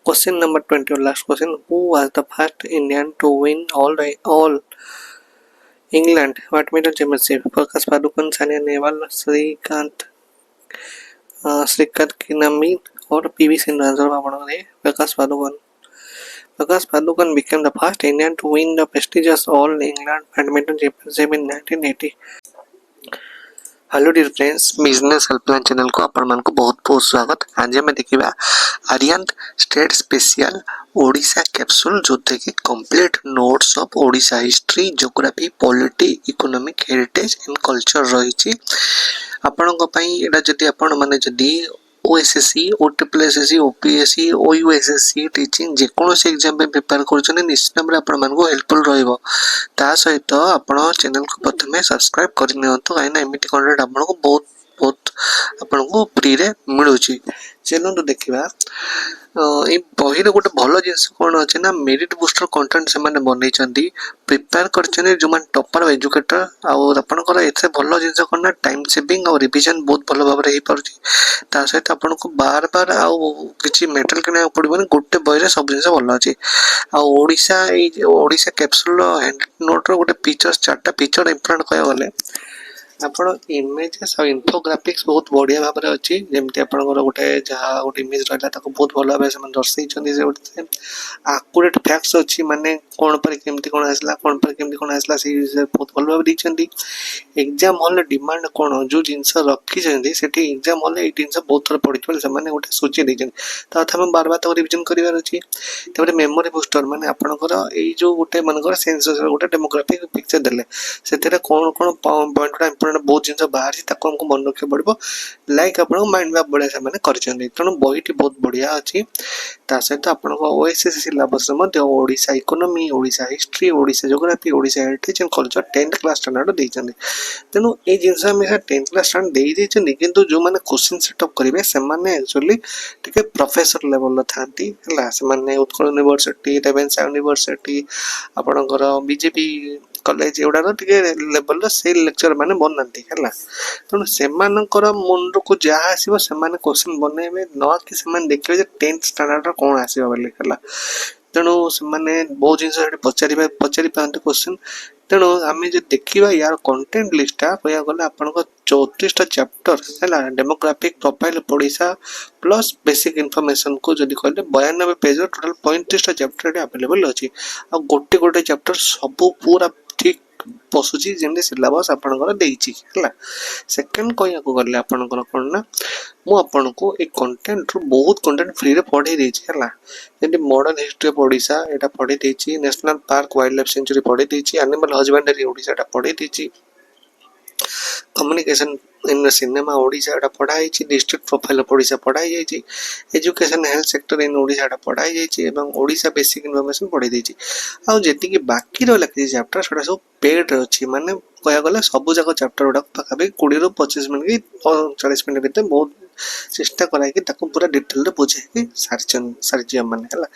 S1: Question number 20, last question. Who was the first Indian to win all England Badminton Championship? Prakash Padukone, Saina Nehwal, Srikanth Kinambi or PV Sindhu. Answer Prakash Padukone. Prakash Padukone became the first Indian to win the prestigious All England Badminton Championship in 1980. Hello dear friends, business helpline channel को आपण मन को बहुत बहुत स्वागत। आज हमें देखिबा Aryan state special Odisha capsule जोथे कि complete notes of Odisha history, geography, polity, economic, heritage and culture रही आपण को पई एडा जदी आपण माने जदी OSSC, OTPSC, OPSC, OUSSC teaching जे कोनोसी एग्जाम पे प्रिपेयर करछन निश्चित भाबरे आपण मन को हेल्पफुल रहइबो। ता सहित आपण चैनल को प्रथमे सब्सक्राइब कर नियंतु, काइना एमिति कंटेंट आपण को बहुत बहुत आपण को फ्री रे मिलुची। चलंतु देखिबा ए बही रे गोटे भलो जिंस कोन अछि ना, मेरिट बूस्टर कंटेंट से माने बनै प्रिपेयर करछन जो मान टॉपर एजुकेटर आ आपण को एथे भलो जिंस कोन ना टाइम सेविंग और रिवीजन बहुत भलो भाबरे हे परछि। ता सहित आपण को बार बार आ किछि मेटेरियल किना पड़िबो, गोटे बही रे सब जिंस भलो अछि। आ ओडिशा कैप्सूल हैंड नोट रो गोटे फीचर्स, चारटा फीचर इंपोर्टेंट कय गले आपण इमेजेस और इन्फोग्राफिक्स बहुत बढ़िया भाबरे अछि। जेमति आपण गोटे जहा गोटे इमेज रहला ताको बहुत भलो भाबे से दर्शाई छथि। से गोटे एक्यूरेट फैक्ट्स अछि, माने कोन पर केमति कोन आसला, कोन पर केमति कोन आसला, से बहुत भलो भाबे दी छथि। एग्जाम हॉल डिमांड कोन जो जिंस रखी छथि सेठी एग्जाम हॉल ए जिंस बहुत थोर पढितबे से माने गोटे सूची दी छथि। त अथा हम बार बार तो रिवीजन करिवार अछि। तबरे मेमोरी बूस्टर माने आपनकर ए जो गोटे मनकर सेंसस गोटे डेमोग्राफिक पिक्चर देले सेतेरे कोन कोन पॉइंट बहुत जिन बाहर ताको हमको मन रखे पड़ो, लाइक आप माइंड मैप बढ़िया से कर तेणु बहीटी बहुत बढ़िया अच्छी। ता सहित आप OSSC syllabus Odisha economy, Odisha history, Odisha geography, Odisha heritage and culture 10th class standard देइछन्ते। तेणु ए जिंस हम 10th क्लास स्टैंडर्ड देइ देइछन्ते, किंतु जो माने क्वेश्चन सेटअप करिवे से माने एक्चुअली टिके प्रोफेसर लेवल ला थांती हला। से माने उत्कल यूनिवर्सिटी, रेवेन्सा यूनिवर्सिटी, आपनकर बीजेपी कॉलेज एवडा टिके लेवल से लेक्चर माने बननांती हला। तेणु से मुंड को जहाँ आसो से क्वेश्चन बनइबे न कि से देखिए 10th स्टैंडर्ड कौन आसो बोली हला। तेणु से बहुत जिन पचारि पाते क्वेश्चन। तेणु आम जो देखा यार कंटेंट लिस्टा कह गले आप 34टा चैप्टर है demographic profile Odisha plus basic information को जब कहले 92 पेज टोटल 35टा चैप्टर अवेलेबल अच्छी। आ गोटे गोटे चैप्टर सब पूरा ठीक पशुची जेमती सिलेबस आपनकर देइछि हला। सेकंड कहया को गले आपनकर कोन ना मु आपनको एक कंटेंट रो बहुत कंटेंट फ्री रे पढ़े देछि हला। जेमती मॉडर्न हिस्ट्री ऑफ ओडिशा एटा पढ़े देछि, national park wild life sanctuary पढ़े देछि, एनिमल हस्बेंडरी ओडिशा एटा पढ़े देछि, कम्युनिकेशन इन सिनेमा ओडिशा एटा पढ़ाई छि, डिस्ट्रिक्ट प्रोफाइल ओडिशा पढ़ाई जाई छि, education health sector in Odisha एटा पढ़ाई जाई छि एवं ओडिशा बेसिक इन्फॉर्मेशन पढ़ाई दै छि। आ जेति कि बाकी रहला कि चैप्टर सेटा सब पेड अछि, माने कहया गले सब जाक चैप्टर उडा पाखाबे 20 ରୁ 25 मिनिट कि 40 मिनिट भीतर बहुत चेष्टा कराई कि ताको पूरा डिटेल रे बुझे कि सारजिया माने हला।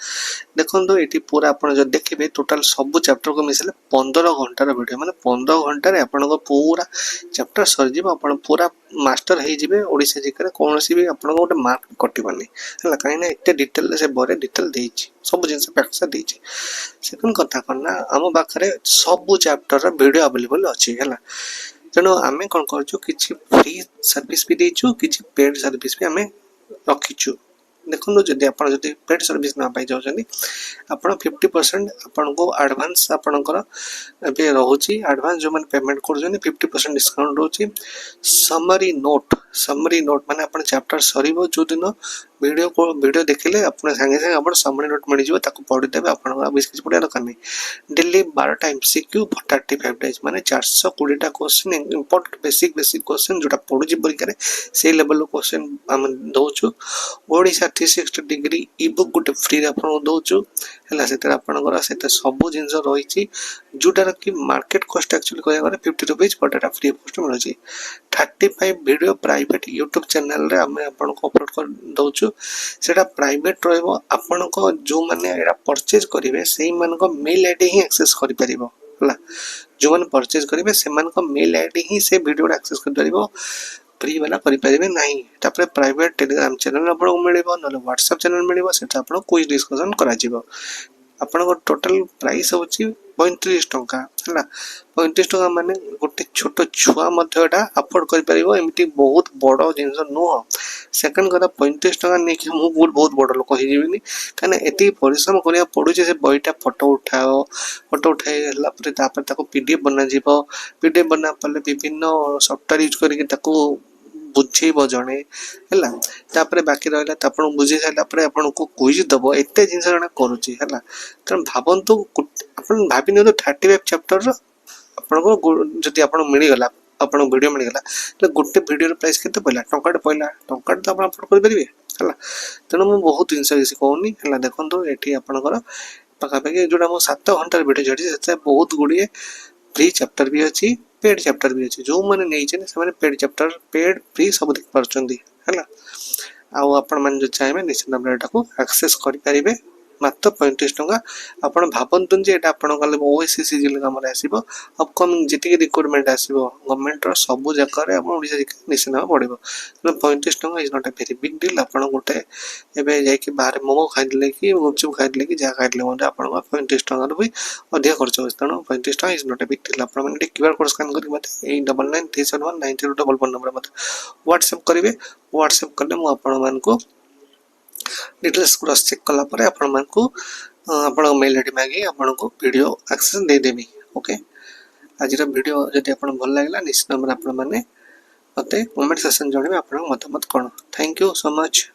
S1: देखो ये पूरा आप जो देखिए टोटाल सब चैप्टर को मिसले 15 घंटार वीडियो, माने 15 घंटे आपण पूरा चैप्टर सरजी पूरा मास्टर हो ओडिशा जिकर कौन भी आप गोटे मार्क कटबनी है कहीं एत डिटेल से बरे डिटेल देछि सब जिन पैसा देछि। सेकंड कथा करना आम पाखे सब चैप्टर वीडियो अवेलेबल अच्छी है, तेणु आम कौन कर फ्री सर्विस भी देचु किछि पेड सर्विस भी आम रखीचु। देखो जदि आप पेड सर्विस ना पाई जाऊँ आप 50% आपन को एडवांस आपणकर ए रोचे एडवांस जो मैंने पेमेंट कर 50% डिस्काउंट रोचे। समरी नोट माने अपन चैप्टर सरीबो जो दिन वीडियो देखिले अपन संगे संगे अपन समरी नोट मिल जिवो ताको पढि देबे अपन बेस किछ पढिया दरकार नै। डेली 12 टाइम सीक्यू 35 डेज माने 420 टा क्वेश्चन इंपोर्टेंट बेसिक क्वेश्चन जोटा पढुची परीक्षा रे से लेवल क्वेश्चन हम दोचु। ओडिशा 360 डिग्री ई बुक गोटे फ्री रे अपन दोचु हला। सेते आपनकर सेते सब जिंस रहिछि जोटार कि मार्केट कॉस्ट एक्चुअली कहया गले 50 रुपीस बट एटा फ्री कॉस्ट मिलछि। 35 वीडियो प्राइवेट यूट्यूब चैनल रे हम आपन को अपलोड कर दोचु। सेटा प्राइवेट रहबो आपन को जो माने एटा परचेज करिवे सेही मान को मेल आईडी ही एक्सेस करि परिबो हला। जो माने परचेज करिवे से मान को मेल आईडी ही से वीडियो एक्सेस कर परिबो, फ्री वाला करि परिबे नाही। तापर प्राइवेट टेलीग्राम चैनल आपन को मिलिबो न व्हाट्सएप चैनल मिलिबो, सेटा आपन क्विज डिस्कशन करा जिवो। आपन को टोटल प्राइस होची 35 टंका हला। 35 टंका माने गोटे छोट छुआ मध्ये एटा अफोर्ड करि परिबो, एमिति बहुत बड़ जिंस नुह। सेकंड कथा 35 टंका नै कि मु बहुत बड़ लोक हि जिबिनी, काने एति परिश्रम करिया पडुचे से बहिटा फोटो उठाइला परे तापर ताको पीडीएफ बना जिवो। पीडीएफ बना पले विभिन्न सॉफ्टवेयर यूज करिके ताको बुझेइबो जणे हला। तापर बाकी रहला तापन बुझे साइला परे आपन को क्विज दबो, एते जिंस जणा करूची हला। त भाबंतु आपन भाबिनो 35 चैप्टर रो आपन को जदि आपन मिली गला आपन वीडियो मिली गला त गोटे वीडियो रो प्राइस केते पइला टंकाटे त आपन अपलोड कर परिबे हला। तेणु मु बहुत जिंस किसी कहूनी हला। देखंतु एठी आपनकर पाखापाखि जोटा मो 7 घंटा वीडियो छाड़ी से बहुत गुड़िए फ्री चैप्टर भी अच्छी पेड चैप्टर भी अच्छी। जो मैंने नहीं से मैंने पेड चैप्टर पेड फ्री सब देख पार्टी है। आउ आपण मैंने जो चाहिए निश्चित भाव एटा एक्सेस करें मात्र 35 टंका। आपड़ भावतु जे आपन कले ओएससी काम आसो अपकमिंग जी रिक्वायरमेंट आसो गवर्नमेंट सब जगह ओडिशा निश्चित भाव पड़ो। 35 टंका is not a very big deal. आप गोटे एवं जाकि बाहर मोमो खाइले कि गुपचुप खाइले कि जहाँ खाइले आप 35 टंका भी अधिक खर्च हो। तेणु 35 टंका is not a big deal. आपने क्यूआर कोड स्कान कर 9937193244 नंबर मत व्हाट्सएप करेंगे। व्हाट्सएप कले मुझे डिटेल्स क्रॉस चेक कला परे आपण मानकु आपण मेल आईडी मागी आपण को वीडियो एक्सेस दे देबी। ओके आज वीडियो जदि आपण भल लागला निश्चित भाव आपण माने मते कमेंट सेक्शन जणबे आपण मतामत कोन। Thank you so much.